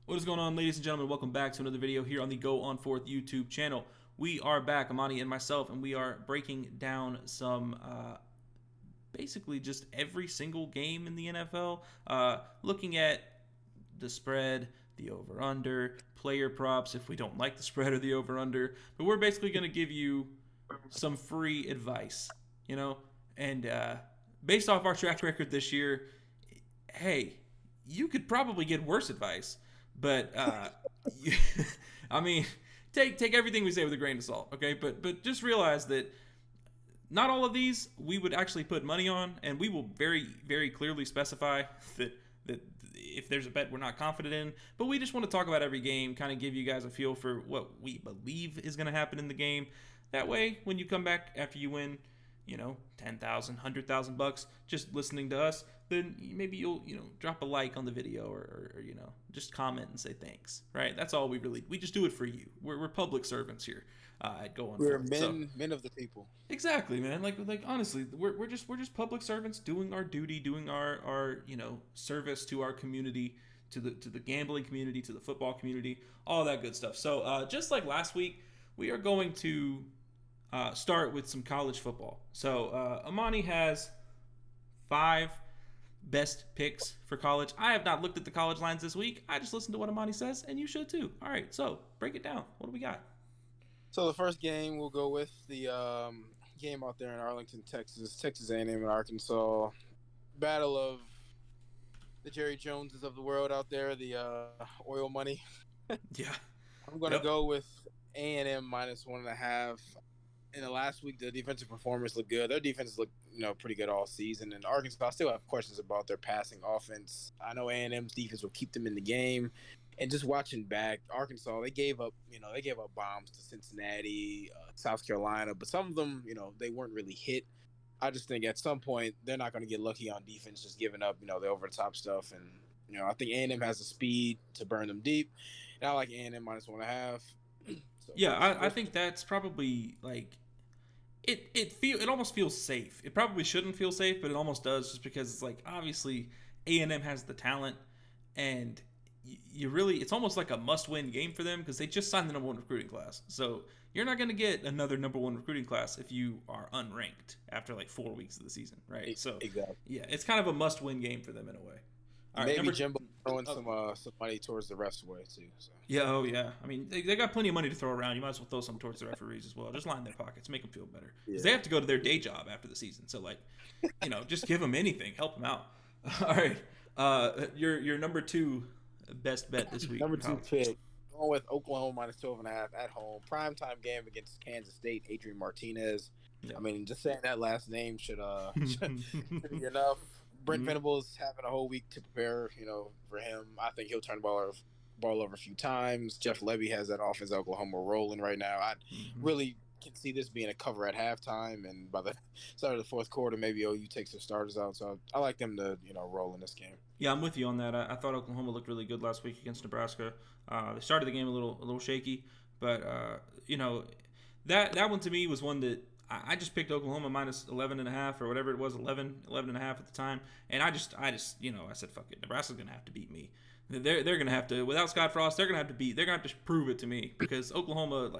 What is going on, ladies and gentlemen? Welcome back to another video here on the Go On Forth YouTube channel. We are back, Amani and myself, and we are breaking down some basically just every single game in the NFL, looking at the spread, the over-under, player props if we don't like the spread or the over-under. But we're basically going to give you some free advice, you know? And based off our track record this year, hey, you could probably get worse advice. But I mean, take everything we say with a grain of salt, okay? But just realize that not all of these we would actually put money on, and we will very clearly specify that if there's a bet we're not confident in. But we just want to talk about every game, kind of give you guys a feel for what we believe is going to happen in the game. That way, when you come back after you win, 10,000, 100,000 bucks just listening to us, then maybe you'll drop a like on the video or just comment and say thanks, right? That's all we just do it for you. We're public servants here at Go On We're Forth. So men of the people. exactly, man. Like honestly, we're just public servants doing our duty, doing our service to our community, to the gambling community, to the football community, all that good stuff. So just like last week, we are going to start with some college football. So Amani has 5 best picks for college. I have not looked at the college lines this week. I just listened to what Amani says, and you should too. All right, so break it down. What do we got? So the first game we'll go with the game out there in Arlington, Texas, Texas A&M and Arkansas. Battle of the Jerry Joneses of the world out there, the oil money. Yeah. I'm going to Yep. go with A&M minus 1.5. In the last week, the defensive performance looked good. Their defense looked, pretty good all season. And Arkansas, I still have questions about their passing offense. I know A&M's defense will keep them in the game. And just watching back, Arkansas, they gave up bombs to Cincinnati, South Carolina, but some of them, they weren't really hit. I just think at some point they're not going to get lucky on defense, just giving up, the over the top stuff. And I think A&M has the speed to burn them deep. And I like A&M minus 1.5. So Yeah, first, I first think that's probably like it almost feels safe. It probably shouldn't feel safe, but it almost does just because it's like obviously A&M has the talent and you really it's almost like a must-win game for them because they just signed the number 1 recruiting class. So you're not going to get another number 1 recruiting class if you are unranked after like 4 weeks of the season, right? So exactly. yeah, it's kind of a must-win game for them in a way. All right, Maybe number Jimbo throwing oh, some money towards the refs way too. So yeah, oh yeah. I mean, they got plenty of money to throw around. You might as well throw some towards the referees as well. Just line their pockets, make them feel better because they yeah. have to go to their day job after the season. So like, just give them anything, help them out. All right, your number 2 best bet this week Number in two college. pick, going with Oklahoma minus 12.5 at home. Primetime game against Kansas State. Adrian Martinez. Yeah. I mean, just saying that last name should should be enough. Brent Mhm. Venables having a whole week to prepare. For him, I think he'll turn the ball over a few times. Jeff Levy has that offense at Oklahoma rolling right now. I Mhm. really can see this being a cover at halftime, and by the start of the fourth quarter, maybe OU takes their starters out. So I like them to roll in this game. Yeah, I'm with you on that. I thought Oklahoma looked really good last week against Nebraska. They started the game a little shaky, but you know that one to me was one that I just picked Oklahoma minus 11 and a half or whatever it was, 11 and a half at the time, and I said fuck it, Nebraska's gonna have to beat me. They're gonna have to without Scott Frost. They're gonna have to prove it to me because Oklahoma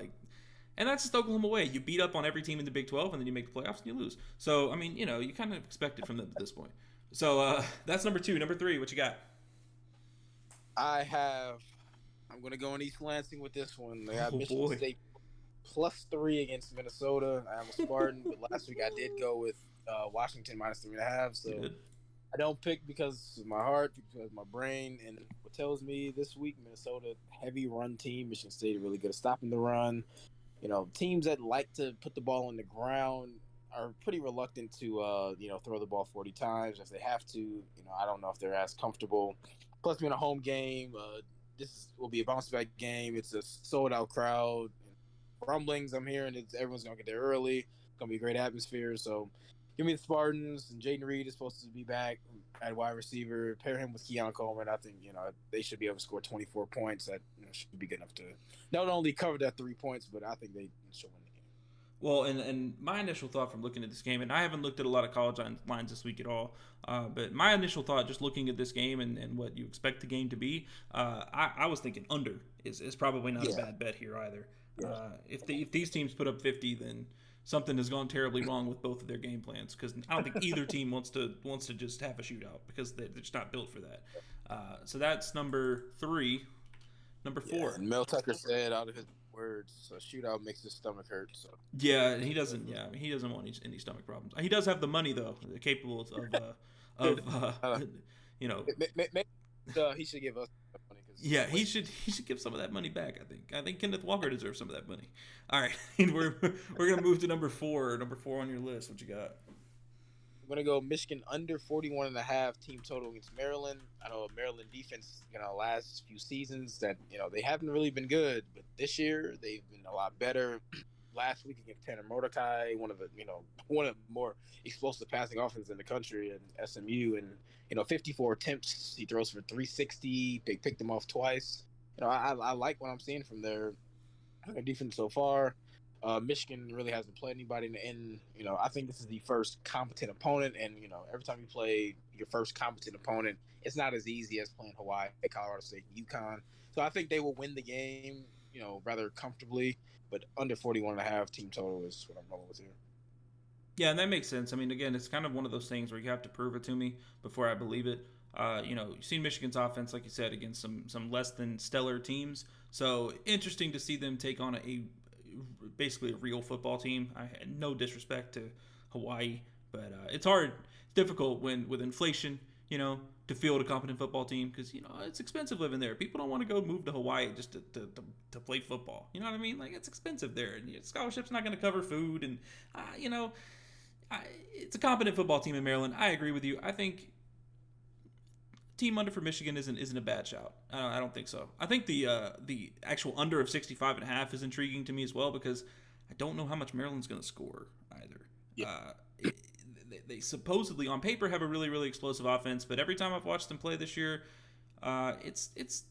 and that's just Oklahoma way. You beat up on every team in the Big 12, and then you make the playoffs and you lose. So I mean, you kind of expect it from them at this point. So that's number 2. Number 3, what you got? I have. I'm going to go in East Lansing with this one. They have Oh Michigan boy. State +3 against Minnesota. I am a Spartan, but last week I did go with Washington minus 3.5. So Good. I don't pick because of my heart, because of my brain, and what tells me this week Minnesota heavy run team. Michigan State really good at stopping the run. Teams that like to put the ball on the ground are pretty reluctant to throw the ball 40 times if they have to. I don't know if they're as comfortable. Plus, being a home game, this will be a bounce back game. It's a sold out crowd. Rumblings I'm hearing everyone's gonna get there early. It's gonna be a great atmosphere. So, give me the Spartans. And Jaden Reed is supposed to be back at wide receiver. Pair him with Keon Coleman. I think they should be able to score 24 points. That should be good enough to not only cover that 3 points, but I think they should win the game. Well, and my initial thought from looking at this game, and I haven't looked at a lot of college lines this week at all, but my initial thought, just looking at this game and what you expect the game to be, I was thinking under is probably not a Yeah, bad bet here either. yeah. If these teams put up 50, then something has gone terribly wrong with both of their game plans because I don't think either team wants to just have a shootout because they're just not built for that. So that's number three. Number Yeah, four. and Mel Tucker said out of his words, a shootout makes his stomach hurt. So Yeah, he doesn't. Yeah, I mean, he doesn't want any stomach problems. He does have the money though, capable of uh, you know. he should give us that money because Yeah, he should give some of that money back. I think Kenneth Walker deserves some of that money. All right, we're gonna move to number four. Number four on your list. What you got? I'm gonna go Michigan under 41.5 team total against Maryland. I know Maryland defense, last few seasons that they haven't really been good, but this year they've been a lot better. Last week against Tanner Mordecai, one of the more explosive passing offenses in the country, and SMU, and 54 attempts, he throws for 360. They picked him off twice. I like what I'm seeing from their defense so far. Michigan really hasn't played anybody in the end. I think this is the first competent opponent, and every time you play your first competent opponent, it's not as easy as playing Hawaii, Colorado State, UConn. So I think they will win the game, rather comfortably. But under 41.5 team total is what I'm rolling with here. Yeah, and that makes sense. I mean, again, it's kind of one of those things where you have to prove it to me before I believe it. You've seen Michigan's offense, like you said, against some less than stellar teams. So interesting to see them take on a basically a real football team. I had no disrespect to Hawaii, but it's hard, it's difficult when with inflation, to field a competent football team because it's expensive living there. People don't want to go move to Hawaii just to play football. You know what I mean? Like it's expensive there, and scholarship's not going to cover food, and you know it's a competent football team in Maryland. I agree with you. I think team under for Michigan isn't a bad shout. I don't think so. I think the actual under of 65.5 is intriguing to me as well because I don't know how much Maryland's going to score either. Yeah. They supposedly on paper have a really explosive offense, but every time I've watched them play this year, it's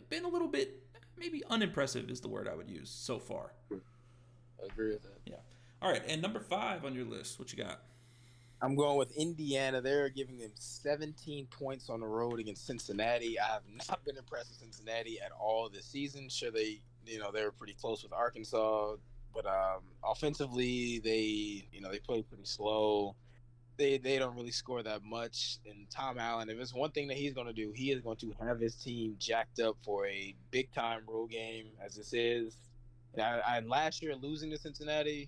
been a little bit maybe unimpressive is the word I would use so far. I agree with that. Yeah. All right, and number 5 on your list, what you got? I'm going with Indiana. They're giving them 17 points on the road against Cincinnati. I have not been impressed with Cincinnati at all this season. Sure, they were pretty close with Arkansas, but offensively they play pretty slow. They don't really score that much. And Tom Allen, if it's one thing that he's going to do, he is going to have his team jacked up for a big time road game as this is. And last year losing to Cincinnati,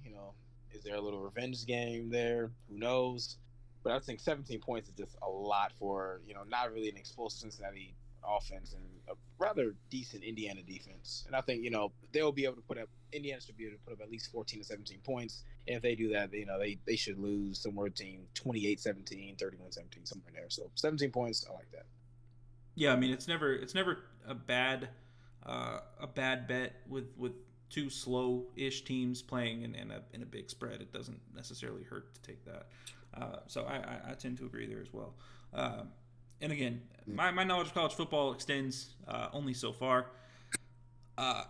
is there a little revenge game there? Who knows? But I think 17 points is just a lot for, not really an explosive Cincinnati offense and a rather decent Indiana defense. And I think, they'll be able to Indiana should be able to put up at least 14 to 17 points. And if they do that, they should lose somewhere between 28-17, 31-17, somewhere in there. So 17 points, I like that. Yeah, I mean it's never a bad bet with two slow-ish teams playing in a big spread. It doesn't necessarily hurt to take that. So I tend to agree there as well. And again, my knowledge of college football extends only so far. I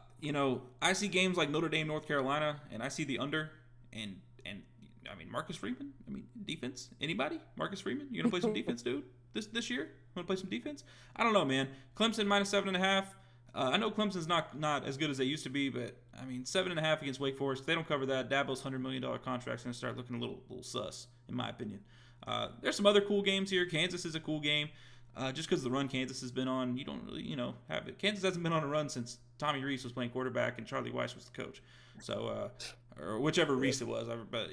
see games like Notre Dame, North Carolina, and I see the under, and I mean Marcus Freeman. I mean defense. Anybody? Marcus Freeman? You gonna play some defense, dude? This year? Want to play some defense? I don't know, man. Clemson -7.5. I know Clemson's not as good as they used to be, but I mean 7.5 against Wake Forest. If they don't cover that, Dabo's $100 million contract's gonna start looking a little sus, in my opinion. There's some other cool games here. Kansas is a cool game. Just because the run Kansas has been on, you don't really, have it. Kansas hasn't been on a run since Tommy Reese was playing quarterback and Charlie Weiss was the coach. So, or whichever Reese it was. But,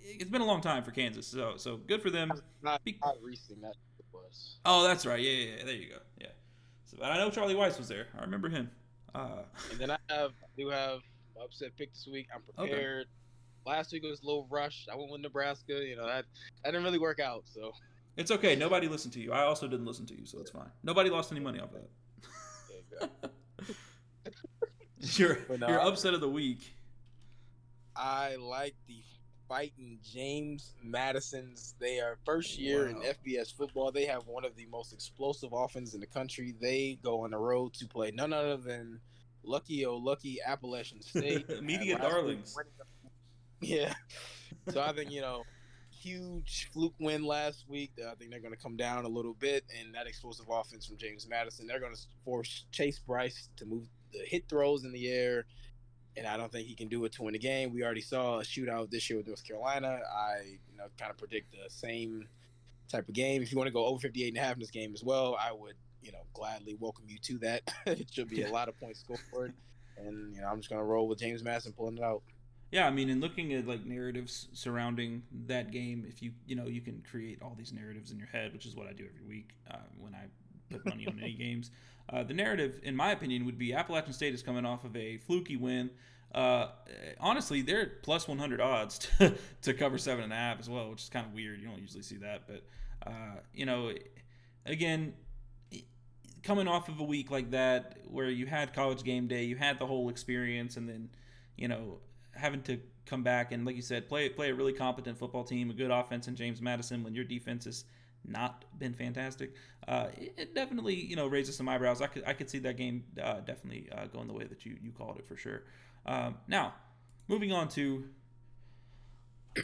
it's been a long time for Kansas. So good for them. Not Reese, that was. Oh, that's right. Yeah. There you go. Yeah. So, but I know Charlie Weiss was there. I remember him. And then I do have my upset pick this week. I'm prepared. Okay. Last week it was a little rushed. I went with Nebraska. That didn't really work out. So it's okay. Nobody listened to you. I also didn't listen to you, so it's fine. Nobody lost any money off that. Your upset of the week. I like the Fighting James Madisons. They are first year in FBS football. They have one of the most explosive offenses in the country. They go on the road to play none other than lucky Appalachian State had Media last week darlings. winning. Yeah. So I think, huge fluke win last week. I think they're going to come down a little bit, and that explosive offense from James Madison, they're going to force Chase Bryce to move the hit throws in the air, and I don't think he can do it to win the game. We already saw a shootout this year with North Carolina. I, kind of predict the same type of game. If you want to go over 58.5 in this game as well, I would, gladly welcome you to that. It should be Yeah. a lot of points scored, and I'm just going to roll with James Madison pulling it out. Yeah, I mean, in looking at like narratives surrounding that game, if you can create all these narratives in your head, which is what I do every week when I put money on any games. The narrative, in my opinion, would be Appalachian State is coming off of a fluky win. Honestly, they're plus 100 odds to cover 7.5 as well, which is kind of weird. You don't usually see that, but again, coming off of a week like that where you had college game day, you had the whole experience, and then having to come back and, like you said, play a really competent football team, a good offense in James Madison when your defense has not been fantastic. It definitely raises some eyebrows. I could see that game definitely going the way that you called it for sure. Now, moving on to.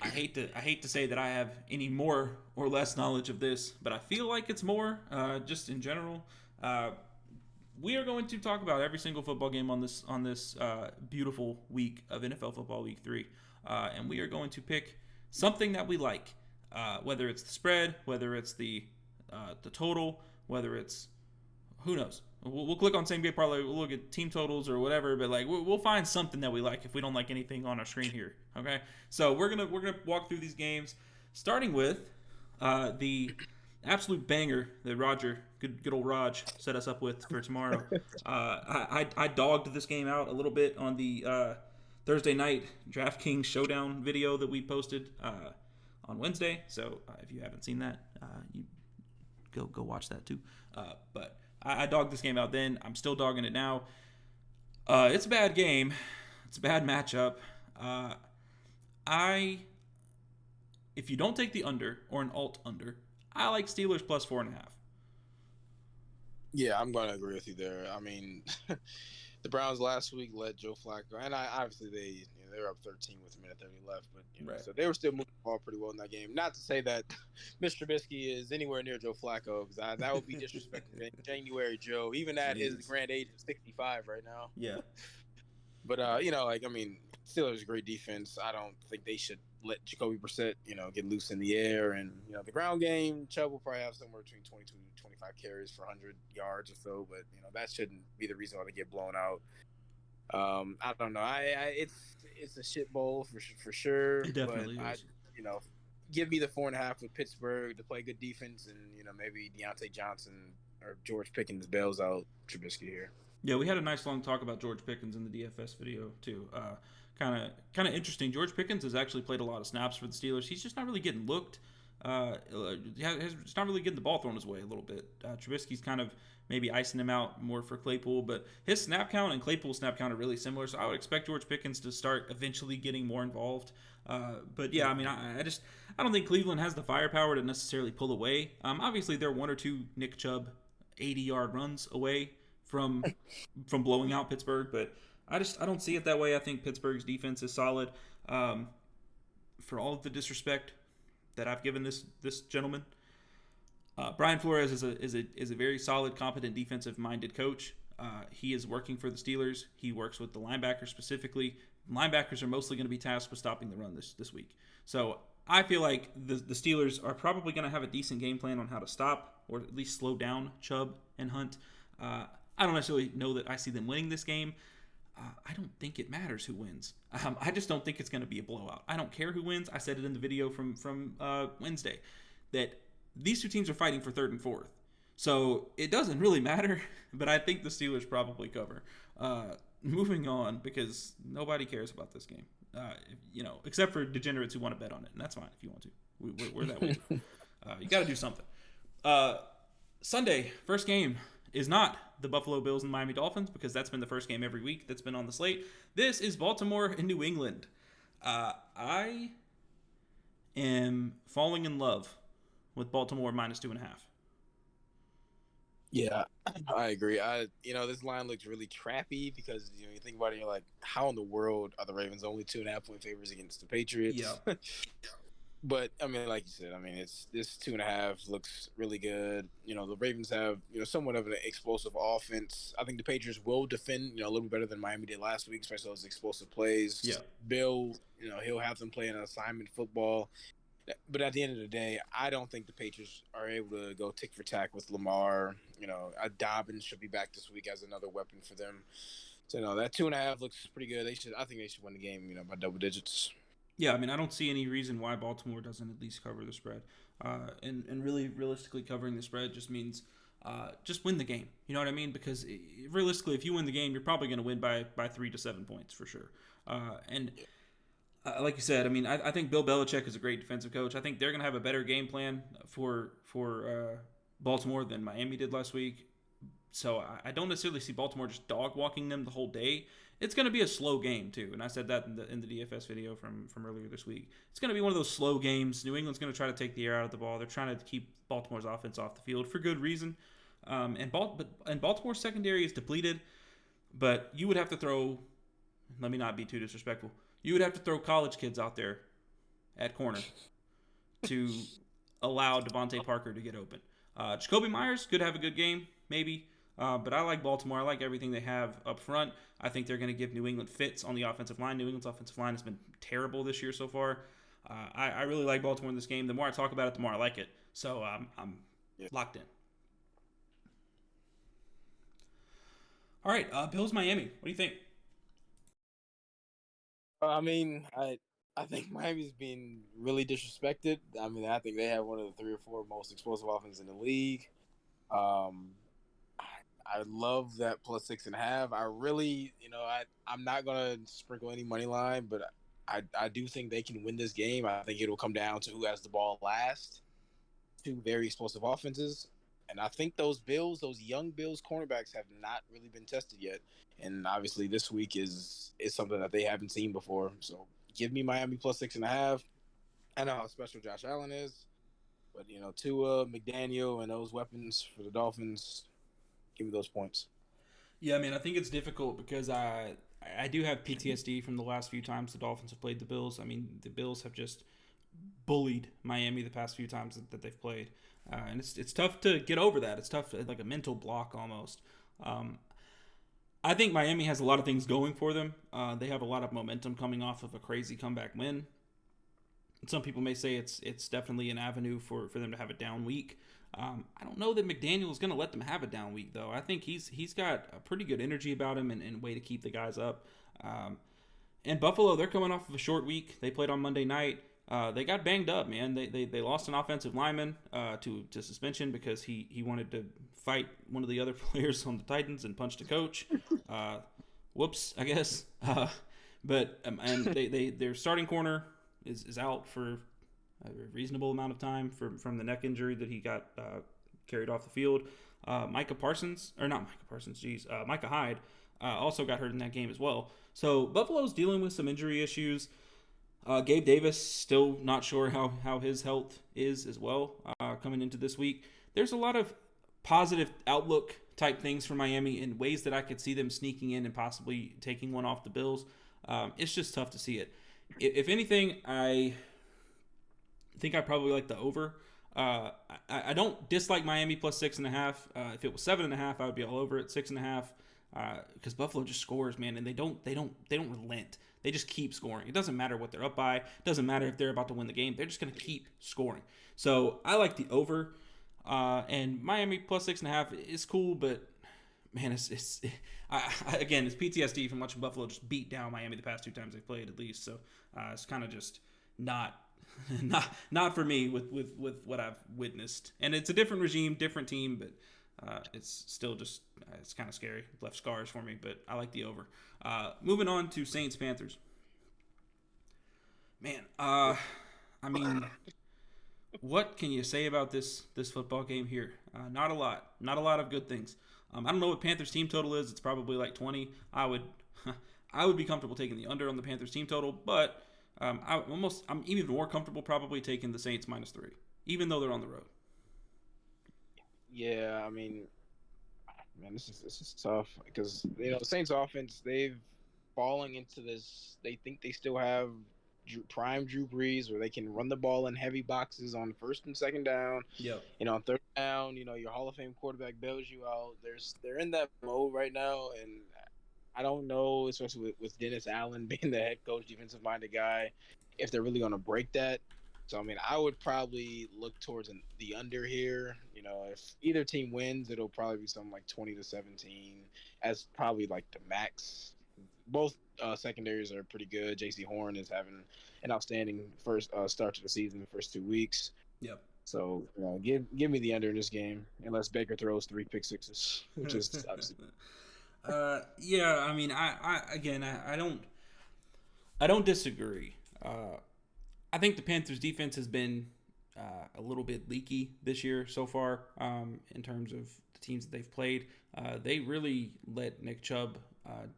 I hate to say that I have any more or less knowledge of this, but I feel like it's more just in general. We are going to talk about every single football game on this beautiful week of NFL football week 3, and we are going to pick something that we like, whether it's the spread, whether it's the total, whether it's who knows. We'll click on same game parlay. We'll look at team totals or whatever, but like we'll find something that we like if we don't like anything on our screen here. Okay, so we're gonna walk through these games, starting with the absolute banger that Roger, good old Raj, set us up with for tomorrow. I dogged this game out a little bit on the Thursday night DraftKings Showdown video that we posted on Wednesday. So if you haven't seen that, you go watch that too. But I dogged this game out then. I'm still dogging it now. It's a bad game. It's a bad matchup. If you don't take the under or an alt under, I like Steelers plus 4.5. Yeah, I'm going to agree with you there. I mean, the Browns last week let Joe Flacco, and obviously they were up 13 with a minute 30 left, but Right. so they were still moving the ball pretty well in that game. Not to say that Mr. Trubisky is anywhere near Joe Flacco, because that would be disrespectful. January Joe, even at his grand age of 65 right now. Yeah. But Steelers is a great defense. I don't think they should let Jacoby Brissett, get loose in the air. And, the ground game, Chubb will probably have somewhere between 22 to 25 carries for 100 yards or so. But, that shouldn't be the reason why they get blown out. I don't know. It's a shit bowl for sure. It definitely is. Give me the 4.5 with Pittsburgh to play good defense, and maybe Deontay Johnson or George Pickens bails out Trubisky here. Yeah, we had a nice long talk about George Pickens in the DFS video too. Kind of interesting. George Pickens has actually played a lot of snaps for the Steelers. He's just not really getting looked. He's not really getting the ball thrown his way a little bit. Trubisky's kind of maybe icing him out more for Claypool, but his snap count and Claypool's snap count are really similar. So I would expect George Pickens to start eventually getting more involved. But yeah, I mean, I don't think Cleveland has the firepower to necessarily pull away. Obviously, they're one or two Nick Chubb 80-yard runs away from blowing out Pittsburgh, but I don't see it that way. I think Pittsburgh's defense is solid. For all of the disrespect that I've given this gentleman, Brian Flores is a very solid, competent, defensive-minded coach. He is working for the Steelers. He works with the linebackers specifically. Linebackers are mostly going to be tasked with stopping the run this week. So I feel like the Steelers are probably going to have a decent game plan on how to stop or at least slow down Chubb and Hunt. I don't necessarily know that I see them winning this game. I don't think it matters who wins. I just don't think it's going to be a blowout. I don't care who wins. I said it in the video from Wednesday that these two teams are fighting for third and fourth. So it doesn't really matter, but I think the Steelers probably cover. Moving on, because nobody cares about this game, except for degenerates who want to bet on it, and that's fine if you want to. We're that way. You got to do something. Sunday, first game is not the Buffalo Bills and Miami Dolphins, because that's been the first game every week that's been on the slate. This is Baltimore and New England. I am falling in love with Baltimore minus 2.5. Yeah, I agree. This line looks really trappy because you think about it, you're like, how in the world are the Ravens only 2.5 point favorites against the Yeah. Patriots? But I mean, like you said, I mean, it's this 2.5 looks really good. The Ravens have somewhat of an explosive offense. I think the Patriots will defend a little bit better than Miami did last week, especially those explosive Yeah. plays. Bill, he'll have them play an assignment football. But at the end of the day, I don't think the Patriots are able to go tick for tack with Lamar. Dobbins should be back this week as another weapon for them. So that 2.5 looks pretty good. I think they should win the game, by double digits. Yeah, I mean, I don't see any reason why Baltimore doesn't at least cover the spread. And really, realistically, covering the spread just means just win the game. You know what I mean? Because realistically, if you win the game, you're probably going to win by 3 to 7 points for sure. And like you said, I mean, I think Bill Belichick is a great defensive coach. I think they're going to have a better game plan for Baltimore than Miami did last week. So I don't necessarily see Baltimore just dog walking them the whole day. It's going to be a slow game too, and I said that in the DFS video from earlier this week. It's going to be one of those slow games. New England's going to try to take the air out of the ball. They're trying to keep Baltimore's offense off the field for good reason. And Baltimore's secondary is depleted, but you would have to throw. Let me not be too disrespectful. You would have to throw college kids out there at corner to allow Devontae Parker to get open. Jacoby Myers could have a good game, maybe. But I like Baltimore. I like everything they have up front. I think they're going to give New England fits on the offensive line. New England's offensive line has been terrible this year so far. I really like Baltimore in this game. The more I talk about it, the more I like it. So I'm Yeah. locked in. All right, Bills Miami. What do you think? I mean, I think Miami's being really disrespected. I mean, I think they have one of the 3 or 4 most explosive offenses in the league. Um, I love that +6.5. I really, I'm not gonna sprinkle any money line, but I do think they can win this game. I think it'll come down to who has the ball last. Two very explosive offenses, and I think those young Bills cornerbacks have not really been tested yet. And obviously, this week is something that they haven't seen before. So give me Miami +6.5. I know how special Josh Allen is, but Tua, McDaniel, and those weapons for the Dolphins, give me those points. Yeah, I mean, I think it's difficult because I do have PTSD from the last few times the Dolphins have played the Bills. I mean, the Bills have just bullied Miami the past few times that they've played, and it's tough to get over that. It's tough, like a mental block almost. Um, I think Miami has a lot of things going for them. They have a lot of momentum coming off of a crazy comeback win. Some people may say it's definitely an avenue for them to have a down week. I don't know that McDaniel is going to let them have a down week though. I think he's got a pretty good energy about him and way to keep the guys up. Um, and Buffalo, they're coming off of a short week. They played on Monday night. They got banged up, man. They lost an offensive lineman to suspension because he wanted to fight one of the other players on the Titans and punched a coach. Uh, Whoops, I guess. And their starting corner is out for a reasonable amount of time from the neck injury that he got carried off the field. Micah Parsons, or not Micah Parsons, Micah Hyde also got hurt in that game as well. So Buffalo's dealing with some injury issues. Gabe Davis still not sure how his health is as well coming into this week. There's a lot of positive outlook type things for Miami in ways that I could see them sneaking in and possibly taking one off the Bills. It's just tough to see it. If anything, I think I probably like the over. I don't dislike Miami +6.5. If it was 7.5, I would be all over it. 6.5, because Buffalo just scores, man, and they don't relent. They just keep scoring. It doesn't matter what they're up by. It doesn't matter if they're about to win the game. They're just going to keep scoring. So I like the over. And Miami +6.5 is cool, but man, again, it's PTSD from watching Buffalo just beat down Miami the past 2 times they've played at least. So it's kind of just not not for me with what I've witnessed. And it's a different regime, different team, but it's still just it's kind of scary. It left scars for me, but I like the over. Moving on to Saints Panthers. Man, I mean, what can you say about this football game here? Not a lot. Not a lot of good things. I don't know what Panthers team total is. It's probably like 20. I would I would be comfortable taking the under on the Panthers team total, but I'm even more comfortable probably taking the Saints -3, even though they're on the road. Yeah, I mean, man, this is tough because the Saints offense, they've falling into this. They think they still have prime Drew Brees, where they can run the ball in heavy boxes on first and second down. Yep. On third down, your Hall of Fame quarterback bails you out. They're in that mode right now, and I don't know, especially with Dennis Allen being the head coach, defensive minded guy, if they're really going to break that. So I mean, I would probably look towards the under here. If either team wins, it'll probably be something like 20-17 as probably like the max. Both secondaries are pretty good. J.C. Horn is having an outstanding first start to the season, the first 2 weeks. Yep. So give me the under in this game, unless Baker throws 3 pick-sixes, which is obviously. Yeah. I mean, I don't disagree. I think the Panthers defense has been a little bit leaky this year so far in terms of the teams that they've played. They really let Nick Chubb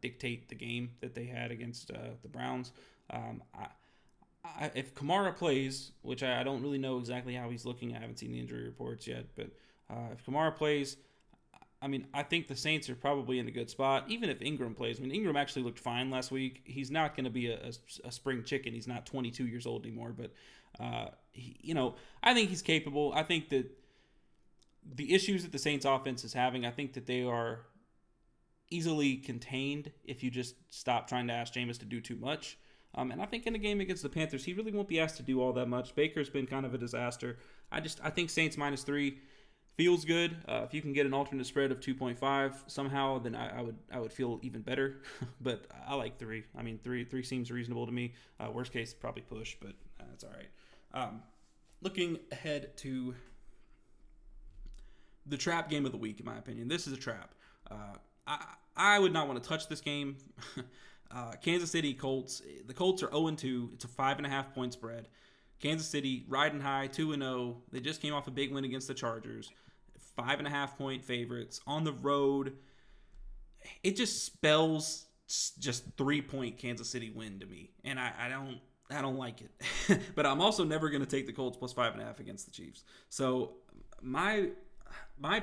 dictate the game that they had against the Browns. If Kamara plays, which I don't really know exactly how he's looking, I haven't seen the injury reports yet, but if Kamara plays, I mean, I think the Saints are probably in a good spot. Even if Ingram plays, I mean, Ingram actually looked fine last week. He's not going to be a spring chicken. He's not 22 years old anymore, but I think he's capable. I think that the issues that the Saints offense is having, I think that they are easily contained if you just stop trying to ask Jameis to do too much. And I think in a game against the Panthers, he really won't be asked to do all that much. Baker's been kind of a disaster. I think Saints -3 feels good. If you can get an alternate spread of 2.5 somehow, then I would feel even better. But I like 3. I mean, three seems reasonable to me. Worst case, probably push, but that's all right. Looking ahead to the trap game of the week, in my opinion, this is a trap. I would not want to touch this game. Kansas City Colts. The Colts are 0-2. It's a 5.5 point spread. Kansas City riding high, 2-0. They just came off a big win against the Chargers. 5.5 point favorites on the road. It just spells just 3-point Kansas City win to me, and I don't like it. But I'm also never going to take the Colts plus 5.5 against the Chiefs. So my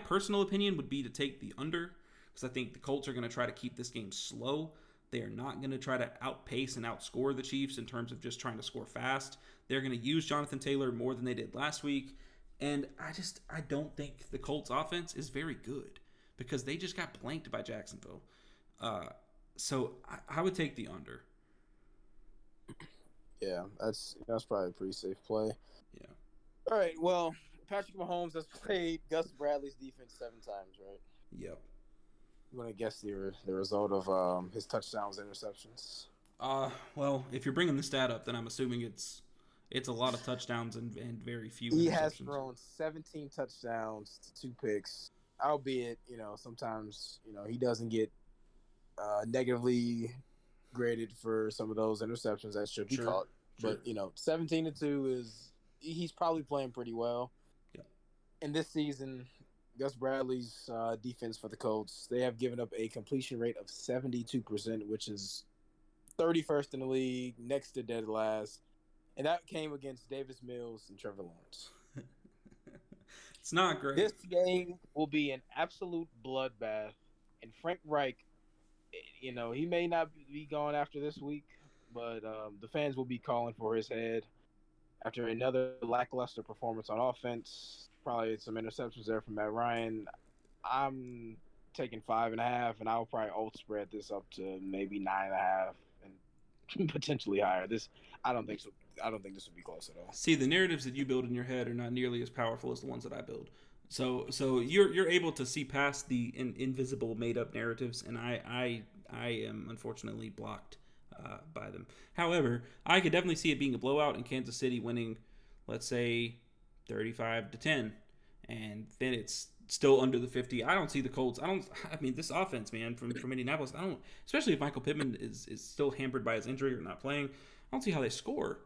personal opinion would be to take the under, because I think the Colts are going to try to keep this game slow. They are not going to try to outpace and outscore the Chiefs in terms of just trying to score fast. They're going to use Jonathan Taylor more than they did last week. And I don't think the Colts offense is very good because they just got blanked by Jacksonville. So I would take the under. Yeah, that's probably a pretty safe play. Yeah. All right, well, Patrick Mahomes has played Gus Bradley's defense 7 times, right? Yep. You want to guess the result of his touchdowns and interceptions? Well, if you're bringing the stat up, then I'm assuming it's a lot of touchdowns and very few He interceptions. has thrown 17 touchdowns to 2 picks, albeit, sometimes, he doesn't get negatively graded for some of those interceptions that should be caught. Sure. But, 17-2 he's probably playing pretty well. Yeah. And this season, Gus Bradley's defense for the Colts, they have given up a completion rate of 72%, which is 31st in the league, next to dead last. And that came against Davis Mills and Trevor Lawrence. It's not great. This game will be an absolute bloodbath. And Frank Reich, he may not be gone after this week, but the fans will be calling for his head after another lackluster performance on offense. Probably some interceptions there from Matt Ryan. I'm taking 5.5, and I'll probably alt spread this up to maybe 9.5 and potentially higher. I don't think so. I don't think this would be close at all. See, the narratives that you build in your head are not nearly as powerful as the ones that I build. So you're able to see past the invisible made up narratives, and I am unfortunately blocked by them. However, I could definitely see it being a blowout and Kansas City winning, let's say, 35-10, and then it's still under the 50. I don't see the Colts. This offense, man, from Indianapolis. Especially if Michael Pittman is still hampered by his injury or not playing. I don't see how they score.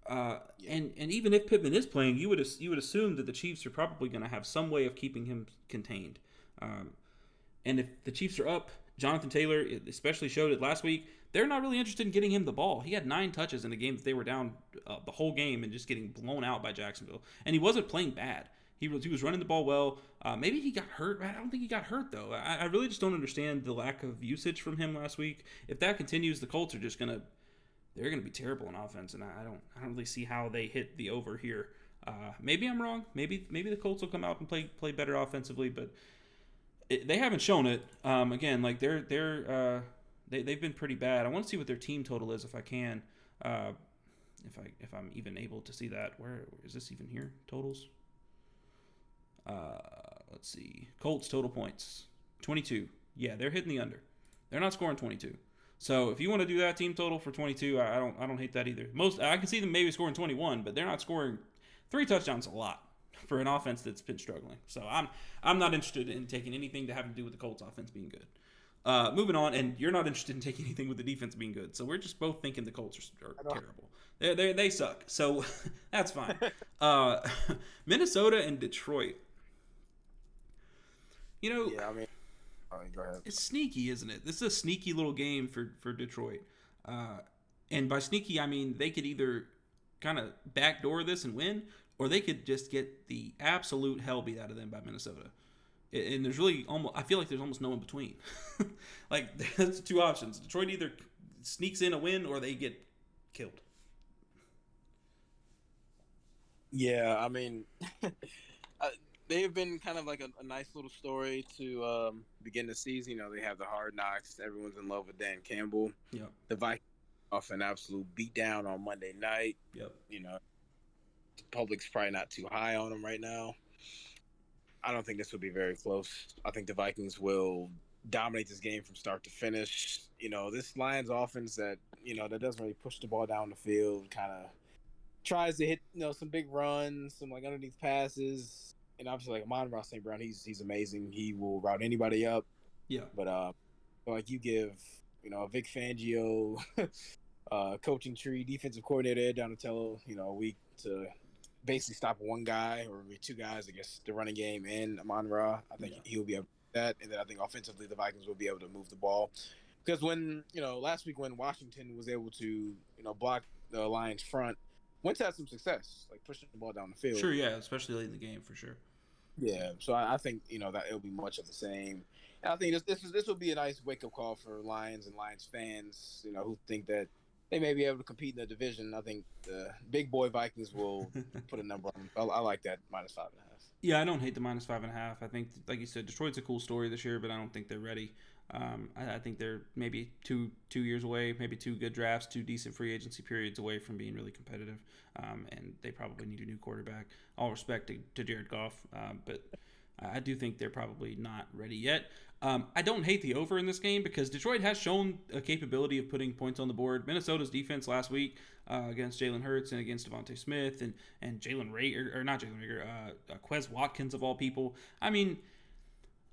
And even if Pittman is playing, you would assume that the Chiefs are probably going to have some way of keeping him contained. And if the Chiefs are up, Jonathan Taylor especially showed it last week. They're not really interested in getting him the ball. He had 9 touches in a game that they were down the whole game and just getting blown out by Jacksonville. And he wasn't playing bad. He was running the ball well. Maybe he got hurt. I don't think he got hurt though. I really just don't understand the lack of usage from him last week. If that continues, the Colts are just they're gonna be terrible in offense, and I don't really see how they hit the over here. Maybe I'm wrong. Maybe the Colts will come out and play better offensively, but they haven't shown it. Again, like they've been pretty bad. I want to see what their team total is if I can. If I'm even able to see that. Where is this even here? Totals. Let's see. Colts total points 22. Yeah, they're hitting the under. They're not scoring 22. So if you want to do that team total for 22, I don't hate that either. I can see them maybe scoring 21, but they're not scoring 3 touchdowns a lot for an offense that's been struggling. So I'm not interested in taking anything to have to do with the Colts offense being good. Moving on, and you're not interested in taking anything with the defense being good. So we're just both thinking the Colts are terrible. They suck. So that's fine. Minnesota and Detroit. Yeah, I mean, go ahead. It's sneaky, isn't it? This is a sneaky little game for Detroit. And by sneaky, I mean they could either kind of backdoor this and win, or they could just get the absolute hell beat out of them by Minnesota. And there's really I feel like there's almost no in between. Like, that's 2 options. Detroit either sneaks in a win or they get killed. Yeah, I mean, they've been kind of like a nice little story to begin the season. They have the hard knocks. Everyone's in love with Dan Campbell. Yeah. The Vikings off an absolute beatdown on Monday night. Yep. The public's probably not too high on them right now. I don't think this will be very close. I think the Vikings will dominate this game from start to finish. This Lions offense that doesn't really push the ball down the field, kind of tries to hit some big runs, some like underneath passes, and obviously like Amon-Ra St. Brown, he's amazing. He will route anybody up. Yeah. But like you give Vic Fangio, coaching tree, defensive coordinator Ed Donatello, a week to basically stop one guy or maybe 2 guys, I guess, the running game and Amon-Ra. I think he'll be able to do that. And then I think offensively the Vikings will be able to move the ball. Because when, last week when Washington was able to, block the Lions front, Wentz had some success, like pushing the ball down the field. Sure, yeah, especially late in the game for sure. Yeah, so I think, that it'll be much of the same. And I think this will be a nice wake-up call for Lions and Lions fans, who think that they may be able to compete in the division. I think the big boy Vikings will put a number on them. I like that -5.5. Yeah, I don't hate the -5.5. I think, like you said, Detroit's a cool story this year, but I don't think they're ready. I think they're maybe two years away, maybe 2 good drafts, 2 decent free agency periods away from being really competitive. And they probably need a new quarterback. All respect to Jared Goff, but I do think they're probably not ready yet. I don't hate the over in this game because Detroit has shown a capability of putting points on the board. Minnesota's defense last week against Jalen Hurts and against Devontae Smith and Jalen Rager, or not Jalen Rager, Quez Watkins of all people. I mean,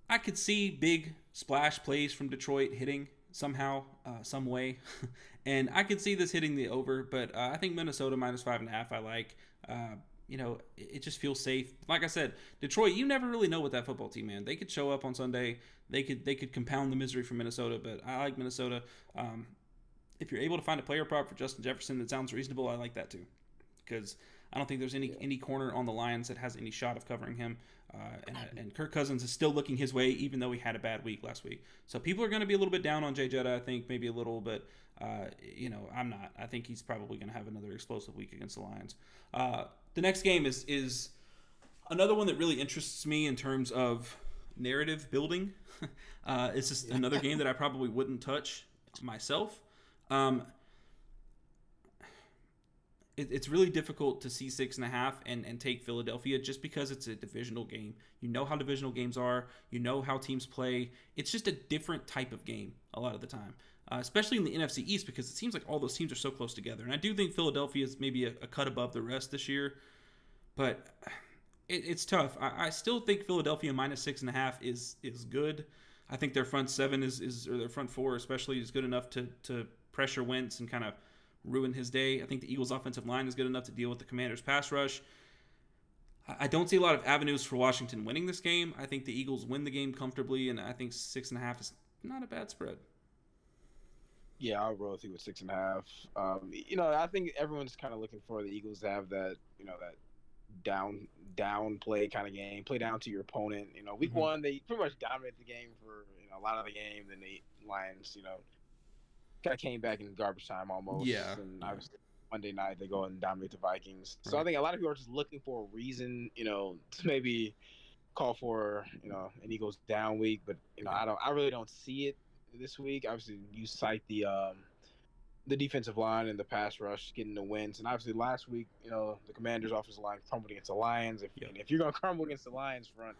I could see big splash plays from Detroit hitting somehow, some way. And I could see this hitting the over, but I think Minnesota -5.5 I like. It just feels safe. Like I said, Detroit, you never really know with that football team, man. They could show up on Sunday. They could compound the misery for Minnesota, but I like Minnesota. If you're able to find a player prop for Justin Jefferson that sounds reasonable, I like that too. Because I don't think there's any corner on the Lions that has any shot of covering him. And Kirk Cousins is still looking his way, even though he had a bad week last week. So people are going to be a little bit down on Jay Jetta, I think, maybe a little, but I'm not. I think he's probably going to have another explosive week against the Lions. The next game is another one that really interests me in terms of narrative building. It's just another game that I probably wouldn't touch myself. It's really difficult to see 6.5 and take Philadelphia just because it's a divisional game. You know how divisional games are. You know how teams play. It's just a different type of game a lot of the time, especially in the NFC East because it seems like all those teams are so close together. And I do think Philadelphia is maybe a cut above the rest this year, but it's tough. I still think Philadelphia -6.5 is good. I think their front 7 or their front 4 especially is good enough to pressure Wentz and kind of ruin his day. I think the Eagles' offensive line is good enough to deal with the Commanders' pass rush. I don't see a lot of avenues for Washington winning this game. I think the Eagles win the game comfortably, and I think 6.5 is not a bad spread. Yeah, I'll roll with you with 6.5. I think everyone's kind of looking for the Eagles to have that down play kind of game, play down to your opponent. Week Mm-hmm. one they pretty much dominated the game for a lot of the game. Then the Lions, kind of came back in garbage time Yeah, almost, and yeah, obviously Monday night they go and dominate the Vikings. So I right. think a lot of people are just looking for a reason, to maybe call for an Eagles down week, but Yeah, I really don't see it this week. Obviously, you cite the defensive line and the pass rush getting the wins, and obviously last week, the Commanders' offensive line crumbled against the Lions. yep. If you're gonna crumble against the Lions front,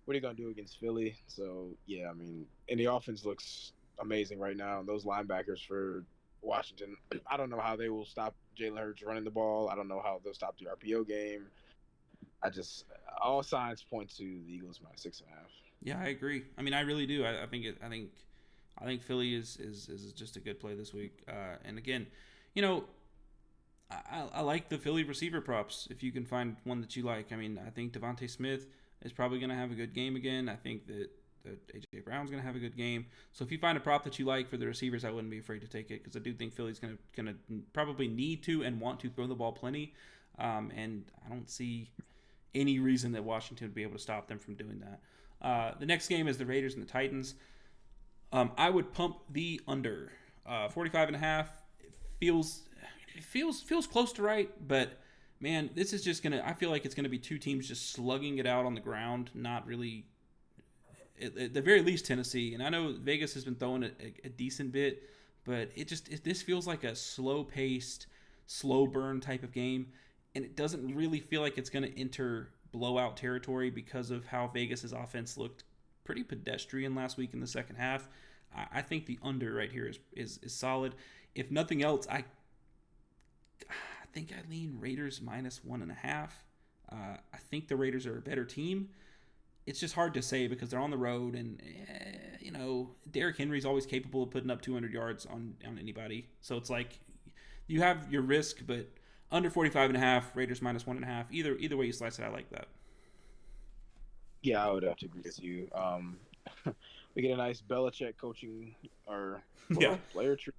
what are you gonna do against Philly? So yeah, I mean, and the offense looks amazing right now. And those linebackers for Washington, I don't know how they will stop Jalen Hurts running the ball. I don't know how they'll stop the RPO game. I just all signs point to the Eagles minus 6.5. Yeah, I agree. I mean, I really do. I think Philly is just a good play this week. And again, you know, I like the Philly receiver props if you can find one that you like. I mean, I think Devontae Smith is probably going to have a good game again. I think that AJ Brown's going to have a good game. So if you find a prop that you like for the receivers, I wouldn't be afraid to take it because I do think Philly's going to probably need to and want to throw the ball plenty. And I don't see any reason that Washington would be able to stop them from doing that. The next game is the Raiders and the Titans. I would pump the under 45 and a half. It feels close to right, but man, this is just gonna. I feel like it's gonna be two teams just slugging it out on the ground, not really. At the very least, Tennessee, and I know Vegas has been throwing a decent bit, but this feels like a slow paced, slow burn type of game, and it doesn't really feel like it's going to enter blowout territory because of how Vegas's offense looked pretty pedestrian last week in the second half. I think the under right here is solid. If nothing else, I think I lean Raiders minus 1.5. I think the Raiders are a better team. It's just hard to say because they're on the road, and Derrick Henry's always capable of putting up 200 yards on anybody. So it's like you have your risk, but under 45 and a half, Raiders minus 1.5. Either way you slice it, I like that. Yeah, I would have to agree with you. We get a nice Belichick coaching or Yeah, player yeah.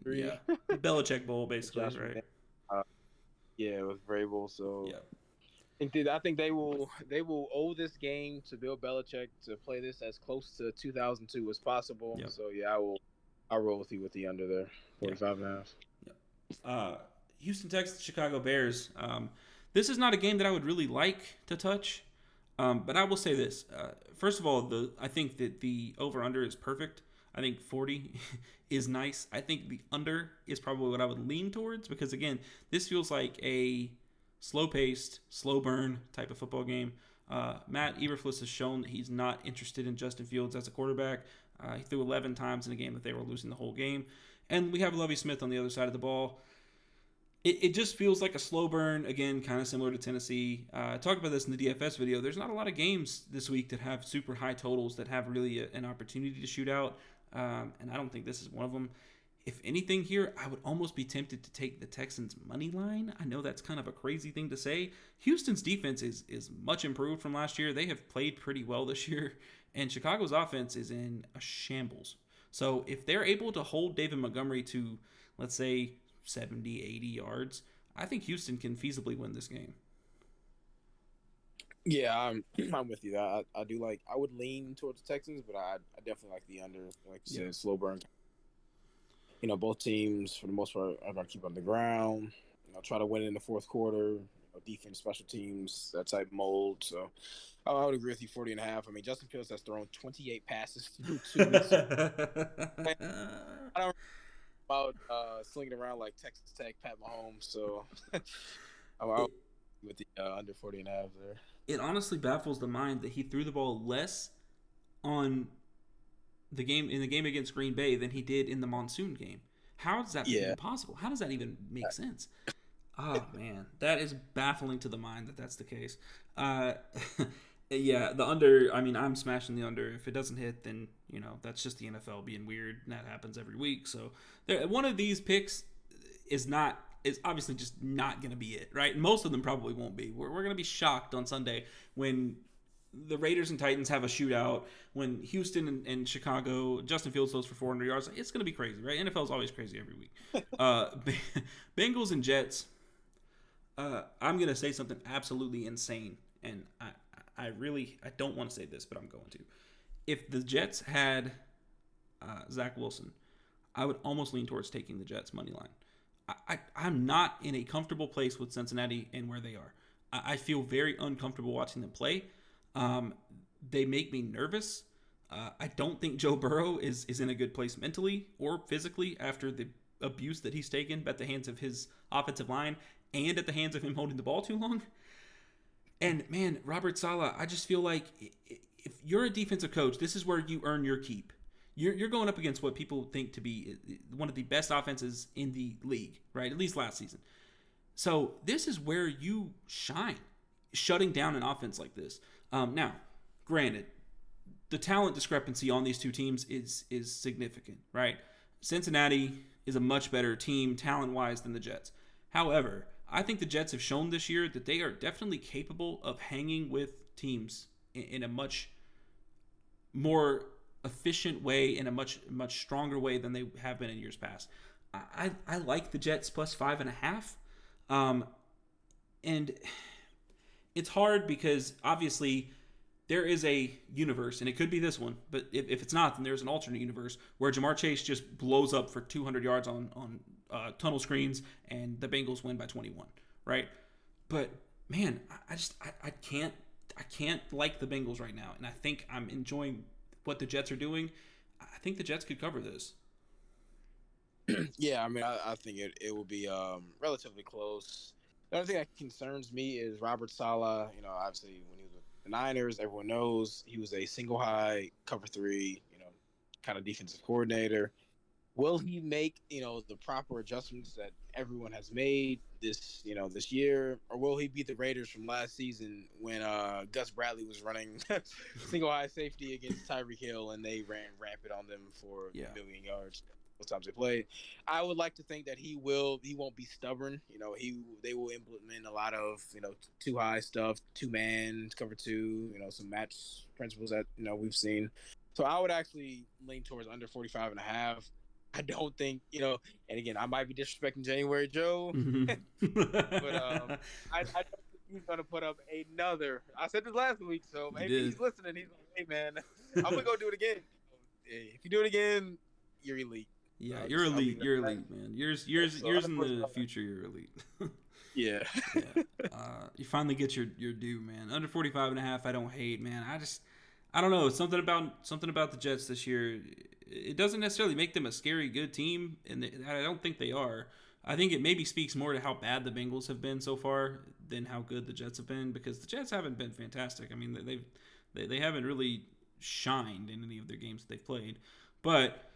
tree. The Belichick Bowl, basically, Josh right? McDaniels, yeah, with Vrabel. So Yeah, I think they will owe this game to Bill Belichick to play this as close to 2002 as possible. yeah, So yeah, I'll roll with you with the under there, yeah, 45 and a half. yeah. Houston Texans, Chicago Bears. This is not a game that I would really like to touch, but I will say this. First of all, I think that the over/under is perfect. I think 40 is nice. I think the under is probably what I would lean towards because, again, this feels like a slow-paced, slow-burn type of football game. Matt Eberflus has shown that he's not interested in Justin Fields as a quarterback. He threw 11 times in a game that they were losing the whole game. And we have Lovie Smith on the other side of the ball. It just feels like a slow burn, again, kind of similar to Tennessee. I talked about this in the DFS video. There's not a lot of games this week that have super high totals that have really an opportunity to shoot out, and I don't think this is one of them. If anything here, I would almost be tempted to take the Texans' money line. I know that's kind of a crazy thing to say. Houston's defense is much improved from last year. They have played pretty well this year, and Chicago's offense is in a shambles. So if they're able to hold David Montgomery to, let's say, 70, 80 yards, I think Houston can feasibly win this game. Yeah, I'm with you. I do like. I would lean towards the Texans, but I definitely like the under. Like you Yeah. said, slow burn. Both teams for the most part are going to keep on the ground. Try to win in the fourth quarter. Defense, special teams, that type mold. So I would agree with you. 40 and a half. I mean, Justin Fields has thrown 28 passes through 2 weeks. I don't know about slinging around like Texas Tech, Pat Mahomes. So I'm it, with the under 40 and a half there. it honestly baffles the mind that he threw the ball less on the game against Green Bay than he did in the monsoon game. How is that Yeah. even possible? How does that even make sense? Oh man, that is baffling to the mind that that's the case. Uh, yeah, the under. I mean, I'm smashing the under. If it doesn't hit, then that's just the NFL being weird, and that happens every week. So one of these picks is obviously just not going to be it, right? Most of them probably won't be. We're going to be shocked on Sunday when the Raiders and Titans have a shootout, when Houston and Chicago, Justin Fields throws for 400 yards. It's going to be crazy, right? NFL is always crazy every week. Bengals and Jets. I'm gonna say something absolutely insane, and I don't want to say this, but I'm going to. If the Jets had Zach Wilson, I would almost lean towards taking the Jets money line. I'm not in a comfortable place with Cincinnati and where they are. I feel very uncomfortable watching them play. Um, they make me nervous. I don't think Joe Burrow is in a good place mentally or physically after the abuse that he's taken at the hands of his offensive line and at the hands of him holding the ball too long. And man, Robert Saleh, I just feel like if you're a defensive coach, this is where you earn your keep. You're going up against what people think to be one of the best offenses in the league, right? At least last season. So this is where you shine, shutting down an offense like this. Now, granted, the talent discrepancy on these two teams is significant, right? Cincinnati is a much better team talent wise than the Jets. However, I think the Jets have shown this year that they are definitely capable of hanging with teams in a much more efficient way, in a much stronger way than they have been in years past. I like the Jets plus 5.5, and it's hard because obviously there is a universe, and it could be this one, but if it's not, then there's an alternate universe where Jamar Chase just blows up for 200 yards on tunnel screens, and the Bengals win by 21, right? But man, I can't like the Bengals right now, and I think I'm enjoying what the Jets are doing. I think the Jets could cover this. Yeah, I mean, I think it will be relatively close. The only thing that concerns me is Robert Saleh. You know, obviously when he was with the Niners, everyone knows he was a single high cover three, kind of defensive coordinator. Will he make, the proper adjustments that everyone has made this year, or will he be the Raiders from last season when Gus Bradley was running single high safety against Tyreek Hill and they ran rampant on them for Yeah. a million yards both times they played? I would like to think that he won't be stubborn. They will implement a lot of too high stuff, two man cover two, some match principles that we've seen. So I would actually lean towards under 45.5. I don't think, and again, I might be disrespecting January Joe, but I don't think he's gonna put up another. I said this last week, so maybe he's listening. He's like, "Hey, man, I'm gonna go do it again. If you do it again, you're elite." Yeah, you're elite. You're elite, man. Years in the future, you're elite. Yeah. Yeah. You finally get your due, man. Under 45.5, I don't hate, man. I don't know. Something about the Jets this year. It doesn't necessarily make them a scary good team, and I don't think they are. I think it maybe speaks more to how bad the Bengals have been so far than how good the Jets have been, because the Jets haven't been fantastic. I mean, they haven't really shined in any of their games that they've played. But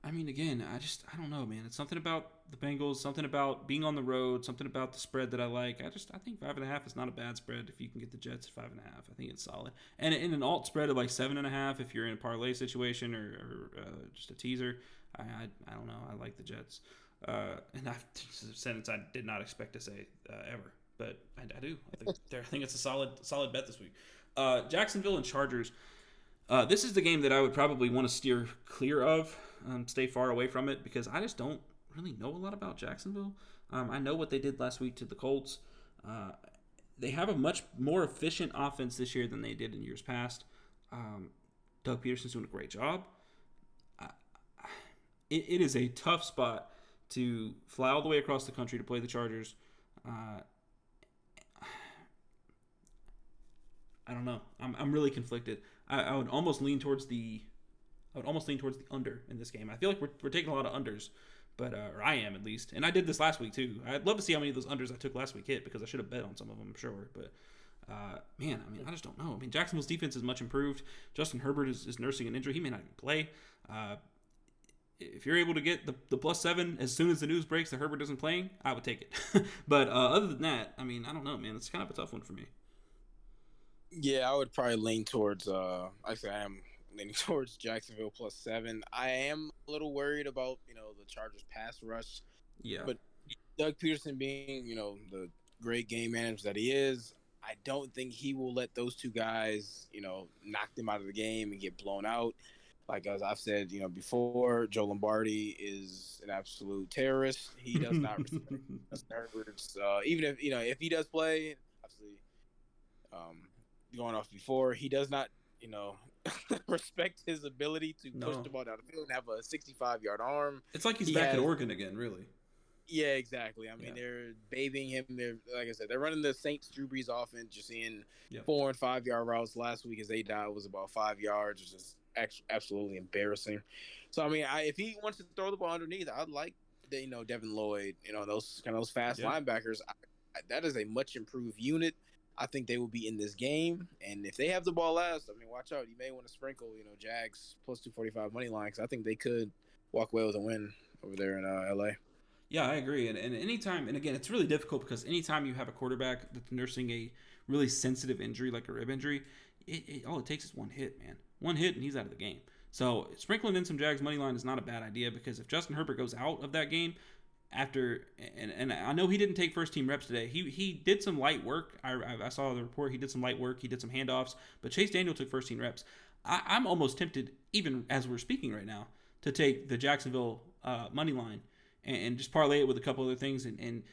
I mean, again, I don't know, man. It's something about the Bengals, something about being on the road, something about the spread that I like. I think 5.5 is not a bad spread if you can get the Jets at 5.5. I think it's solid. And in an alt spread of like 7.5, if you're in a parlay situation or just a teaser, I don't know. I like the Jets. And I've a sentence I did not expect to say ever, but I do. I think it's a solid bet this week. Jacksonville and Chargers. This is the game that I would probably want to steer clear of, stay far away from it, because I just don't really know a lot about Jacksonville. I know what they did last week to the Colts. They have a much more efficient offense this year than they did in years past. Doug Peterson's doing a great job. It is a tough spot to fly all the way across the country to play the Chargers. I don't know. I'm really conflicted. I would almost lean towards the under in this game. I feel like we're taking a lot of unders, but or I am at least, and I did this last week too. I'd love to see how many of those unders I took last week hit, because I should have bet on some of them, I'm sure. But man, I mean, I just don't know. I mean, Jacksonville's defense is much improved. Justin Herbert is nursing an injury. He may not even play. If you're able to get the +7 as soon as the news breaks that Herbert isn't playing, I would take it. But other than that, I mean, I don't know, man. It's kind of a tough one for me. Yeah, I would probably lean towards. Actually, I am leaning towards Jacksonville +7. I am a little worried about the Chargers pass rush. Yeah. But Doug Peterson being the great game manager that he is, I don't think he will let those two guys knock them out of the game and get blown out. Like as I've said, before, Joe Lombardi is an absolute terrorist. He does not respect Justin Herbert's. Even if he does play, obviously, um, going off before, he does not, you know, respect his ability to push No. the ball down the field and have a 65-yard arm. It's like he's He back at has Oregon again, really. Yeah, exactly. I mean, Yeah. they're babying him. They're like I said, they're running the Saints Drew Brees offense. You're seeing Yep. 4 and 5 yard routes. Last week his A-dot was about 5 yards, which is absolutely embarrassing. So I mean, if he wants to throw the ball underneath, I'd like Devin Lloyd. Those fast Yeah. linebackers. That is a much improved unit. I think they will be in this game, and if they have the ball last, I mean, watch out. You may want to sprinkle, Jags plus 245 money line because I think they could walk away with a win over there in LA. Yeah, I agree. And anytime, and again, it's really difficult because anytime you have a quarterback that's nursing a really sensitive injury like a rib injury, all it takes is one hit, man. One hit and he's out of the game. So sprinkling in some Jags money line is not a bad idea because if Justin Herbert goes out of that game after, and I know he didn't take first team reps today. He did some light work. I saw the report. He did some light work. He did some handoffs. But Chase Daniel took first team reps. I'm almost tempted, even as we're speaking right now, to take the Jacksonville money line and just parlay it with a couple other things and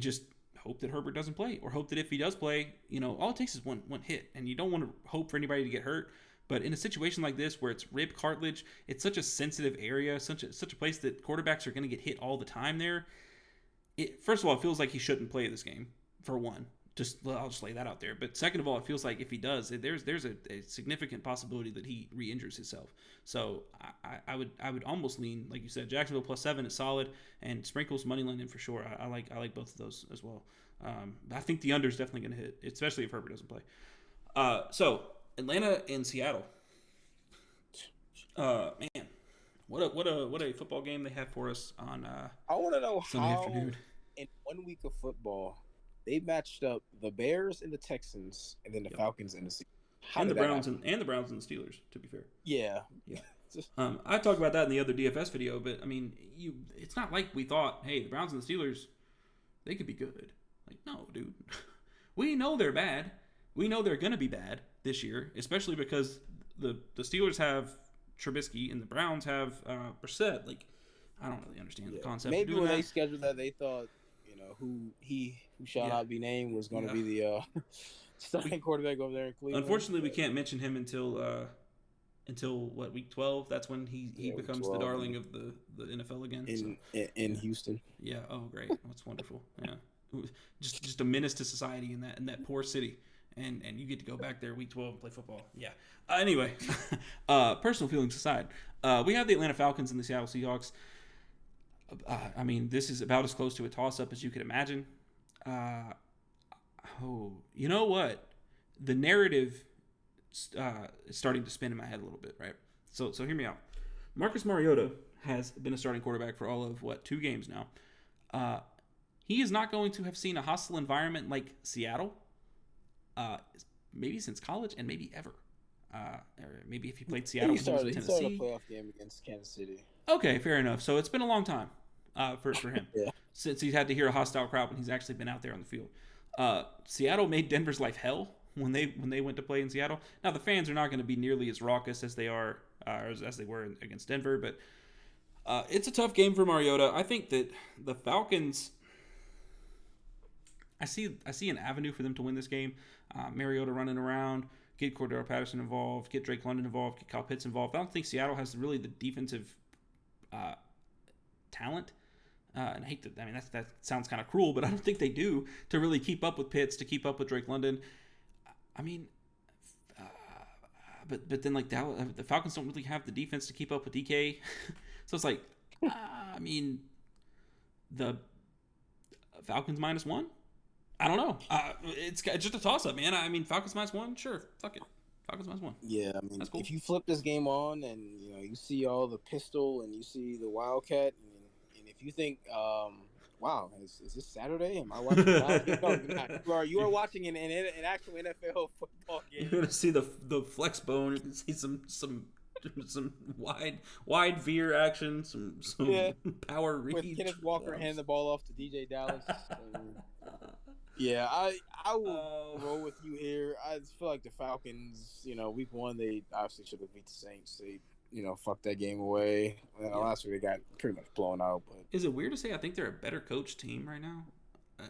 just hope that Herbert doesn't play, or hope that if he does play, all it takes is one hit, and you don't want to hope for anybody to get hurt. But in a situation like this where it's rib cartilage, it's such a sensitive area, such a place that quarterbacks are going to get hit all the time there. First of all, it feels like he shouldn't play this game, for one. I'll just lay that out there. But second of all, it feels like if he does, there's a significant possibility that he re-injures himself. So I would almost lean, like you said, Jacksonville plus 7 is solid, and Sprinkles money line in for sure. I like both of those as well. I think the under is definitely going to hit, especially if Herbert doesn't play. So Atlanta and Seattle. Man, what a football game they have for us on I want to know Sunday how afternoon. in 1 week of football they matched up the Bears and the Texans, and then the Falcons and the Seahawks. And the Browns and the Browns and the Steelers, to be fair. Yeah. I talked about that in the other DFS video, but I mean, it's not like we thought, hey, the Browns and the Steelers, they could be good. Like, no, dude. We know they're bad. We know they're gonna be bad this year, especially because the Steelers have Trubisky and the Browns have Brissett. Like, I don't really understand the concept. Maybe of doing when that. they scheduled that, they thought, who shall not be named was going to be the starting quarterback over there in Cleveland. Unfortunately, we can't mention him until what, week 12. That's when he becomes the darling of the NFL again. In Houston. Yeah. Oh, great. That's wonderful. Yeah. Just a menace to society in that poor city. And you get to go back there week 12 and play football. Yeah. Anyway, personal feelings aside, we have the Atlanta Falcons and the Seattle Seahawks. I mean, this is about as close to a toss-up as you could imagine. You know what? The narrative is starting to spin in my head a little bit, right? So hear me out. Marcus Mariota has been a starting quarterback for all of, 2 games now. He is not going to have seen a hostile environment like Seattle, maybe since college and maybe ever. Or maybe if he played Seattle, he started Tennessee. a playoff game against Kansas City. Okay, fair enough. So it's been a long time for him. Yeah. Since he's had to hear a hostile crowd when he's actually been out there on the field. Seattle made Denver's life hell when they went to play in Seattle. Now the fans are not going to be nearly as raucous as they are as they were against Denver, but it's a tough game for Mariota. I think that the Falcons. I see an avenue for them to win this game. Mariota running around, get Cordero Patterson involved, get Drake London involved, get Kyle Pitts involved. I don't think Seattle has really the defensive talent. And I hate to, I mean, that sounds kind of cruel, but I don't think they do to really keep up with Pitts, to keep up with Drake London. I mean, but then like the Falcons don't really have the defense to keep up with DK. So it's like, I mean, the Falcons -1. I don't know. It's just a toss-up, man. I mean, Falcons -1, sure. Fuck it. Falcons -1. Yeah, I mean, cool. If you flip this game on and you see all the pistol and you see the Wildcat, and if you think, wow, is this Saturday? Am I watching? No, you are watching an actual NFL football game. You're gonna see the flex bone. You can see some wide veer action, some power reach. With Kenneth Walker handing the ball off to DJ Dallas. Yeah, I will roll with you here. I just feel like the Falcons, week 1, they obviously should have beat the Saints. They fuck that game away. Yeah. Last week they got pretty much blown out. But Is it weird to say I think they're a better coach team right now?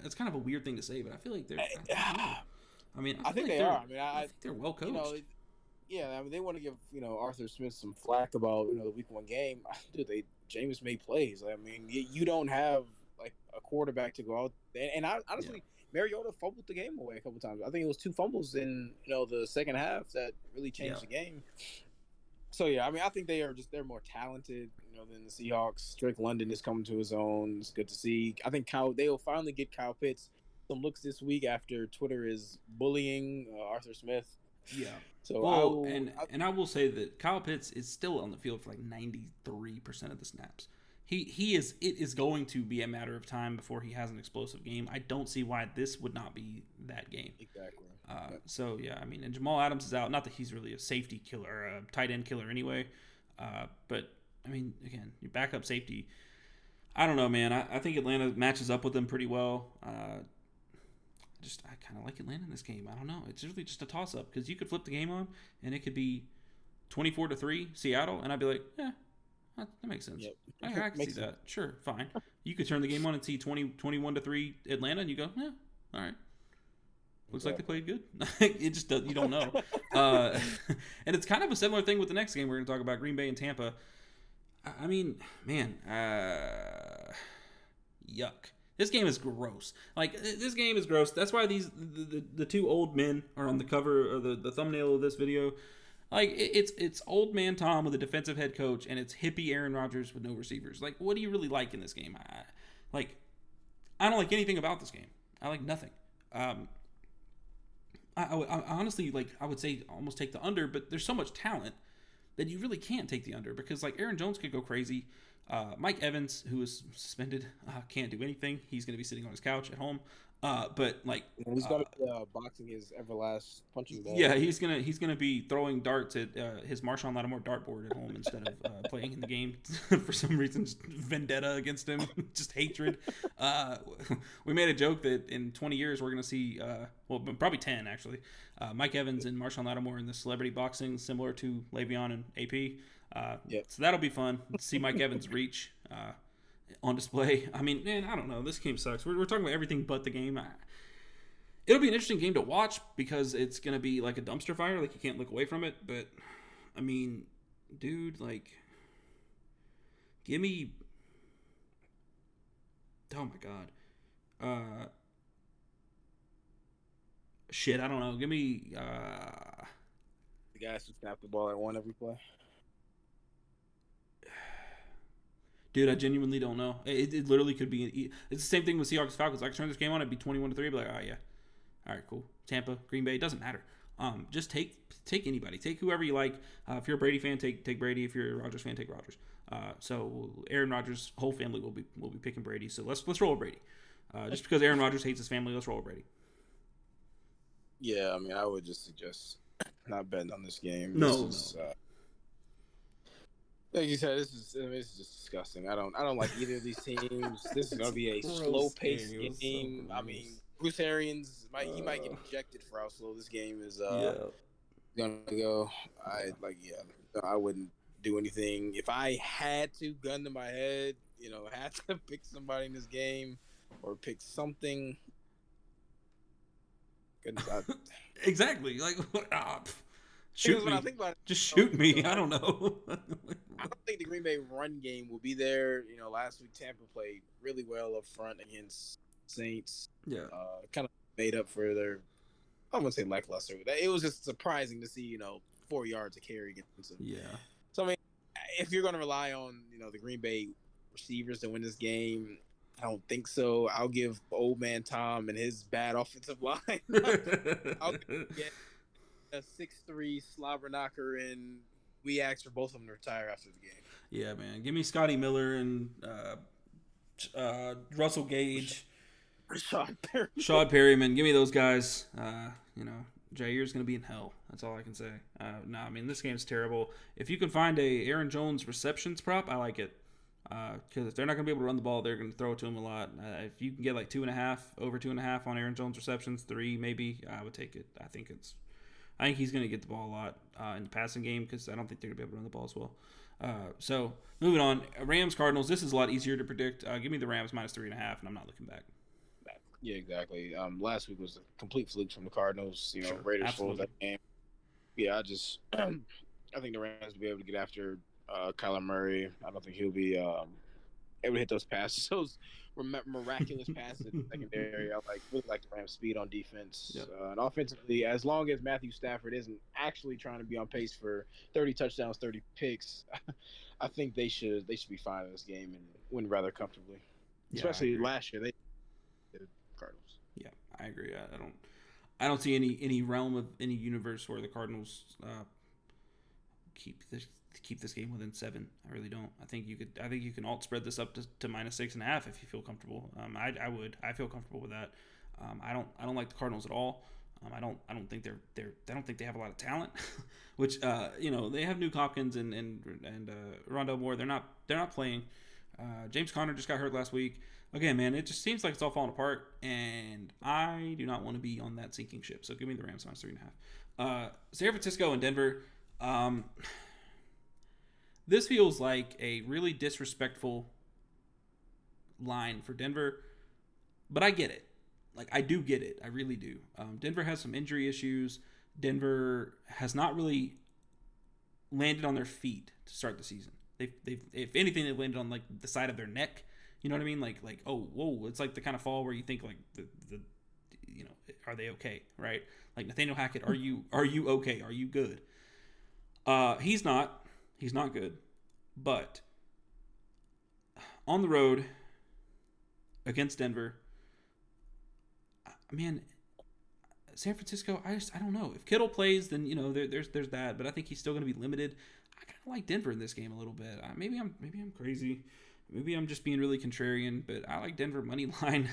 It's kind of a weird thing to say, but I feel like they're. I don't know. I mean, I I feel think like they they're. are. I mean, I think they're well you know, coached. yeah. I mean, they want to give Arthur Smith some flack about the week one game. Dude, Jameis made plays. I mean, you don't have like a quarterback to go out. And I honestly, Mariota fumbled the game away a couple times. I think it was 2 fumbles in the second half that really changed the game. So yeah, I mean, I think they're more talented, than the Seahawks. Drake London is coming to his own. It's good to see. I think they'll finally get Kyle Pitts some looks this week after Twitter is bullying Arthur Smith. Yeah. So well, I will say that Kyle Pitts is still on the field for like 93% of the snaps. It is going to be a matter of time before he has an explosive game. I don't see why this would not be that game. Exactly. So yeah, I mean, and Jamal Adams is out. Not that he's really a safety killer, or a tight end killer anyway. But I mean, again, your backup safety. I don't know, man. I think Atlanta matches up with them pretty well. I kind of like Atlanta in this game. I don't know. It's really just a toss up because you could flip the game on and it could be 24-3 Seattle, and I'd be like, yeah, that makes sense. Yep. I can see that. Sure, fine. You could turn the game on and see 21-3 Atlanta, and you go, yeah, all right. Looks like they played good. It just does, you don't know. And it's kind of a similar thing with the next game we're going to talk about, Green Bay and Tampa. I mean, man, yuck. This game is gross. Like, this game is gross. That's why the 2 old men are on the cover or the thumbnail of this video. Like, it's old man Tom with a defensive head coach, and it's hippie Aaron Rodgers with no receivers. Like, what do you really like in this game? I don't like anything about this game. I like nothing. I honestly, I would say almost take the under, but there's so much talent that you really can't take the under because, like, Aaron Jones could go crazy. Mike Evans, who is suspended, can't do anything. He's going to be sitting on his couch at home. But like he's going to be boxing his everlast punching bag. Yeah, he's gonna be throwing darts at his Marshawn Lattimore dartboard at home instead of playing in the game for some reason. Just vendetta against him, just hatred. We made a joke that in 20 years we're gonna see, probably 10 actually, Mike Evans and Marshawn Lattimore in the celebrity boxing, similar to Le'Veon and AP. So that'll be fun. See Mike Evans reach on display. I mean, man, I don't know. This game sucks. We're talking about everything but the game. It'll be an interesting game to watch because it's going to be like a dumpster fire. Like, you can't look away from it. But, I mean, dude, like, give me... Oh, my God. Shit, I don't know. Give me... The guys who snap the ball at one every play. Dude, I genuinely don't know. It literally could be... It's the same thing with Seahawks Falcons. I could turn this game on, it'd be 21-3. I'd be like, oh, yeah. All right, cool. Tampa, Green Bay, it doesn't matter. Just take anybody. Take whoever you like. If you're a Brady fan, take Brady. If you're a Rodgers fan, take Rodgers. So Aaron Rodgers' whole family will be picking Brady. So let's roll with Brady. Just because Aaron Rodgers hates his family, let's roll with Brady. Yeah, I mean, I would just suggest not betting on this game. No. Like you said, this is just disgusting. I don't like either of these teams. This is gonna be a slow-paced game. I mean, Bruce Arians might get ejected for how slow this game is gonna go. I wouldn't do anything if I had to gun to my head. Had to pick somebody in this game or pick something. Exactly. Like, shoot me. When I think about it, just shoot me. I don't know. I don't think the Green Bay run game will be there. Last week Tampa played really well up front against Saints. Yeah. Kind of made up for their, I wouldn't say lackluster. It was just surprising to see, 4 yards of carry against them. Yeah. So, I mean, if you're going to rely on, the Green Bay receivers to win this game, I don't think so. I'll give old man Tom and his bad offensive line. I'll get a 6'3" slobber knocker, and we ask for both of them to retire after the game. Yeah, man. Give me Scotty Miller and Russell Gage. Rashad Perryman. Give me those guys. Jair's going to be in hell. That's all I can say. I mean, this game's terrible. If you can find a Aaron Jones receptions prop, I like it. Because if they're not going to be able to run the ball, they're going to throw it to him a lot. If you can get like 2.5, over 2.5 on Aaron Jones receptions, 3 maybe, I would take it. I think it's I think he's going to get the ball a lot in the passing game because I don't think they're going to be able to run the ball as well. So moving on, Rams Cardinals. This is a lot easier to predict. Give me the Rams -3.5, and I'm not looking back. Yeah, exactly. Last week was a complete fluke from the Cardinals. Sure, Raiders absolutely. stole that game. Yeah, I think the Rams will be able to get after Kyler Murray. I don't think he'll be able to hit those passes, those miraculous passes in the secondary. I really like the Rams' speed on defense. Yep. And offensively, as long as Matthew Stafford isn't actually trying to be on pace for 30 touchdowns, 30 picks, I think they should be fine in this game and win rather comfortably. Yeah, especially last year, they did Cardinals. Yeah, I agree. I don't see any realm of any universe where the Cardinals keep this game within 7. I really don't. I think you can alt spread this up to -6.5 if you feel comfortable. I would. I feel comfortable with that. I don't like the Cardinals at all. I don't think they have a lot of talent, which they have Nuke Hopkins and Rondell Moore. They're not playing. James Conner just got hurt last week. Again, man, it just seems like it's all falling apart, and I do not want to be on that sinking ship. So give me the Rams -3.5. San Francisco and Denver. This feels like a really disrespectful line for Denver, but I get it. Like, I do get it. I really do. Denver has some injury issues. Denver has not really landed on their feet to start the season. They've if anything, they've landed on like the side of their neck. You know what I mean? Like oh whoa, it's like the kind of fall where you think like the are they okay, right? Like Nathaniel Hackett, are you okay? Are you good? He's not good, but on the road against Denver, man, San Francisco, I don't know. If Kittle plays, then there's that, but I think he's still going to be limited. I kind of like Denver in this game a little bit. Maybe I'm crazy. Maybe I'm just being really contrarian, but I like Denver money line.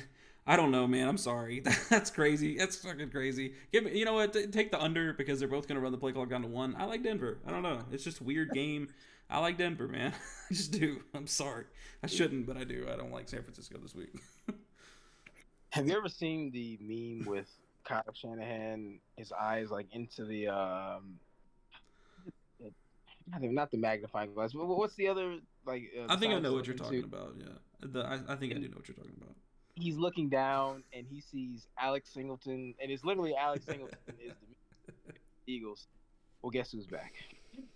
I don't know, man. I'm sorry. That's crazy. That's fucking crazy. Give me, you know what? Take the under because they're both going to run the play clock down to 1. I like Denver. I don't know. It's just a weird game. I like Denver, man. I just do. I'm sorry. I shouldn't, but I do. I don't like San Francisco this week. Have you ever seen the meme with Kyle Shanahan, his eyes like into the not the magnifying glass, but what's the other like? I think I know what you're talking about. Yeah, I think I do know what you're talking about. He's looking down and he sees Alex Singleton, and it's literally Alex Singleton is the Eagles. Well, guess who's back?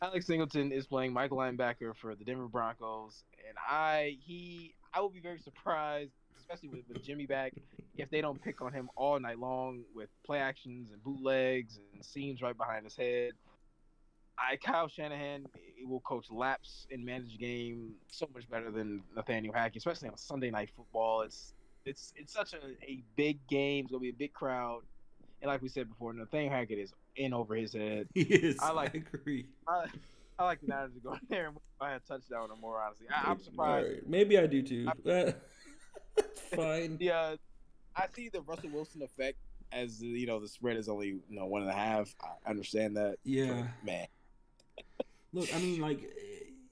Alex Singleton is playing Michael linebacker for the Denver Broncos, and I will be very surprised, especially with Jimmy back, if they don't pick on him all night long with play actions and bootlegs and seams right behind his head. Kyle Shanahan will coach laps and manage game so much better than Nathaniel Hackett, especially on Sunday Night Football. It's such a big game. It's gonna be a big crowd, and like we said before, Nathaniel Hackett is in over his head. He is. I agree. I like the Niners to go in there and buy a touchdown or more. Honestly, I'm surprised. Right. Maybe I do too. Fine. Yeah, I see the Russell Wilson effect as the spread is only 1.5. I understand that. Yeah, but, man. Look, I mean, like,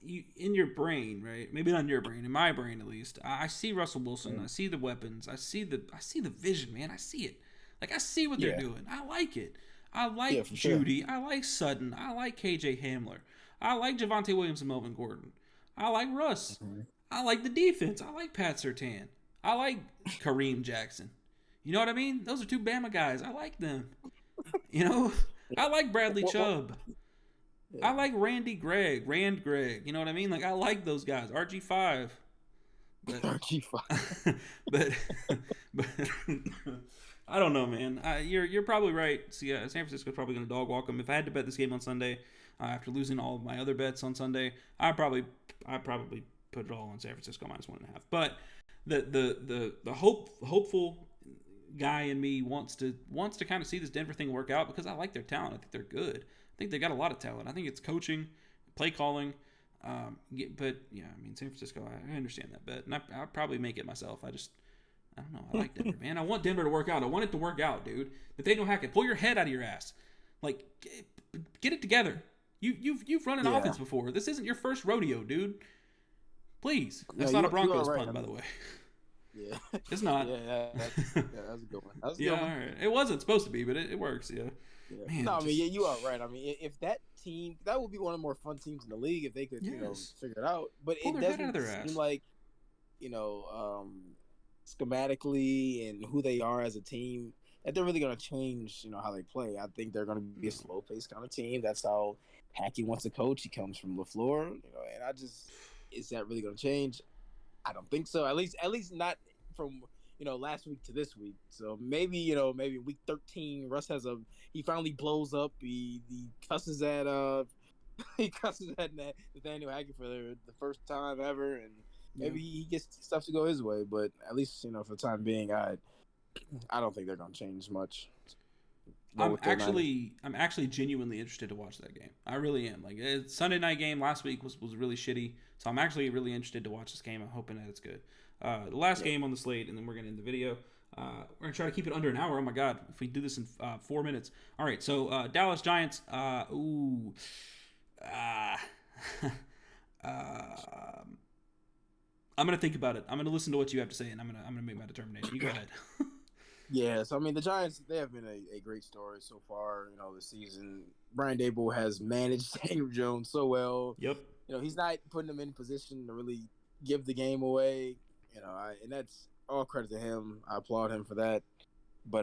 you in your brain, right? Maybe not in your brain, in my brain at least. I see Russell Wilson. I see the weapons. I see the vision, man. I see it. Like, I see what they're doing. I like it. I like Judy. Sure. I like Sutton. I like KJ Hamler. I like Javonte Williams and Melvin Gordon. I like Russ. Mm-hmm. I like the defense. I like Pat Surtain. I like Kareem Jackson. You know what I mean? Those are 2 Bama guys. I like them. I like Bradley Chubb. I like Rand Gregg. You know what I mean? Like, I like those guys. RG5. But, RG5. but I don't know, man. You're probably right. See, San Francisco's probably going to dog walk them. If I had to bet this game on Sunday, after losing all of my other bets on Sunday, I'd probably put it all on San Francisco -1.5. But the hopeful guy in me wants to kind of see this Denver thing work out because I like their talent. I think they're good. I think they got a lot of talent. I think it's coaching, play calling. But yeah, I mean, San Francisco, I understand that bet, and I'll probably make it myself. I don't know. I like Denver, man. I want Denver to work out. I want it to work out, dude. Nathaniel Hackett, pull your head out of your ass. Like, get it together. You've run an offense before. This isn't your first rodeo, dude. Please. That's not a Broncos pun, by the way. Yeah. It's not. Yeah, that's a good one. That was a good one. All right. It wasn't supposed to be, but it works, yeah. Yeah. No, Man, I mean, just yeah, you are right. I mean, if that team, that would be one of the more fun teams in the league if they could, yes, figure it out. But pull it their head out of doesn't their seem ass. like, you know, schematically and who they are as a team, that they're really going to change, how they play. I think they're going to be a No. slow paced kind of team. That's how Hackey wants to coach. He comes from LaFleur, and is that really going to change? I don't think so. At least not from last week to this week. So maybe week 13, Russ he finally blows up. He cusses at he cusses at Nathaniel Hackett for the first time ever, and Yeah. maybe he gets stuff to go his way. But at least for the time being, I don't think they're gonna change much. Roll with the Niners. I'm actually genuinely interested to watch that game. I really am. Like Sunday night game last week was really shitty, so I'm actually really interested to watch this game. I'm hoping that it's good. The last Yeah. game on the slate, and then we're gonna end the video. We're gonna try to keep it under an hour. Oh my god, if we do this in 4 minutes. All right, so Dallas Giants. Ooh, uh, I'm gonna think about it. I'm gonna listen to what you have to say, and I'm gonna make my determination. You go ahead. Yeah, so I mean, the Giants, they have been a great story so far, this season. Brian Dable has managed Daniel Jones so well. Yep. He's not putting them in position to really give the game away, and that's all credit to him. I applaud him for that. But,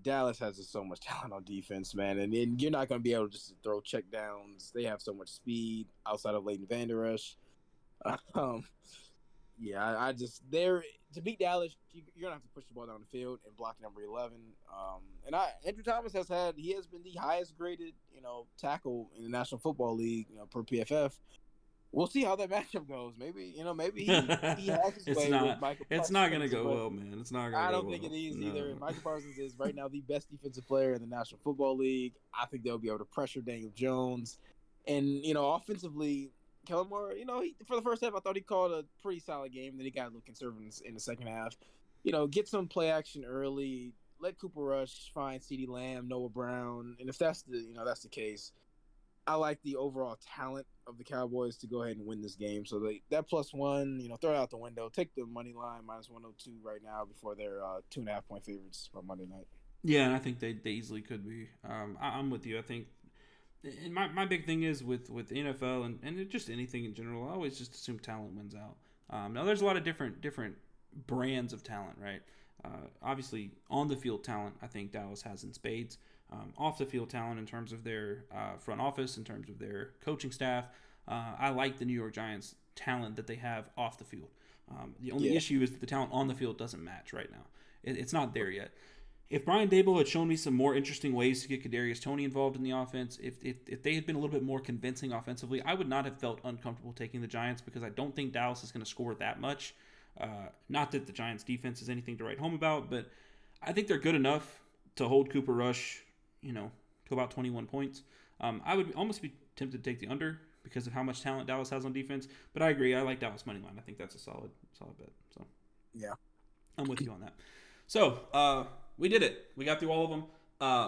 Dallas has just so much talent on defense, man, and you're not going to be able just to throw check downs. They have so much speed outside of Leighton Vander Esch. Um, yeah, I just there to beat Dallas, you're gonna have to push the ball down the field and block number 11. Andrew Thomas he has been the highest graded tackle in the National Football League per PFF. We'll see how that matchup goes. Maybe he has his it's way with not. Michael It's not gonna Parsons, go but well, man. It's not gonna I go don't think well. it is No. either. Michael Parsons is right now the best defensive player in the National Football League. I think they'll be able to pressure Daniel Jones, and offensively. Kellen Moore, for the first half, I thought he called a pretty solid game. Then he got a little conservative in the second half. Get some play action early. Let Cooper Rush find CeeDee Lamb, Noah Brown, and if that's the case, I like the overall talent of the Cowboys to go ahead and win this game. So that +1, throw it out the window. Take the money line -102 right now before they're 2.5 point favorites for Monday night. Yeah, and I think they easily could be. I'm with you. I think, and my big thing is with NFL and just anything in general. I always just assume talent wins out. Now there's a lot of different brands of talent, right? Obviously, on the field talent, I think Dallas has in spades. Off the field talent in terms of their front office, in terms of their coaching staff. I like the New York Giants talent that they have off the field. The only issue is that the talent on the field doesn't match right now. It's not there yet. If Brian Dable had shown me some more interesting ways to get Kadarius Toney involved in the offense, if they had been a little bit more convincing offensively, I would not have felt uncomfortable taking the Giants because I don't think Dallas is going to score that much. Not that the Giants' defense is anything to write home about, but I think they're good enough to hold Cooper Rush, to about 21 points. I would almost be tempted to take the under because of how much talent Dallas has on defense. But I agree. I like Dallas money line. I think that's a solid bet. So yeah, I'm with you on that. So we did it. We got through all of them.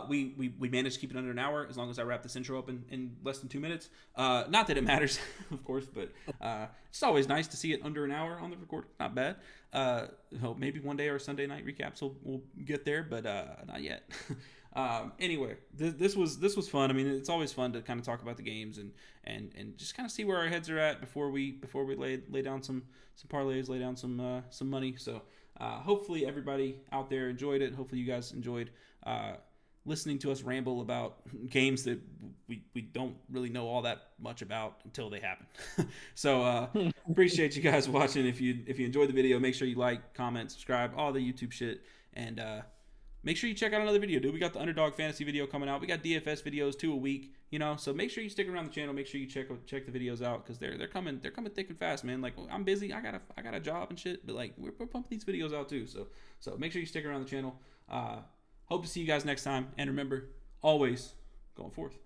We managed to keep it under an hour as long as I wrap this intro up in less than 2 minutes. Not that it matters, of course, but it's always nice to see it under an hour on the record. Not bad. Maybe one day our Sunday night recaps will get there, but not yet. Anyway, this was fun. I mean, it's always fun to kind of talk about the games and just kind of see where our heads are at before we lay down some parlays, lay down some money. So hopefully everybody out there enjoyed it. Hopefully you guys enjoyed listening to us ramble about games that we don't really know all that much about until they happen. So appreciate you guys watching. If you enjoyed the video, make sure you like, comment, subscribe, all the YouTube shit, and make sure you check out another video, dude. We got the Underdog Fantasy video coming out. We got DFS videos 2 a week, so make sure you stick around the channel. Make sure you check the videos out because they're coming thick and fast, man. Like, I'm busy. I got a job and shit, but like we're pumping these videos out too. So make sure you stick around the channel. Hope to see you guys next time, and remember, always going forth.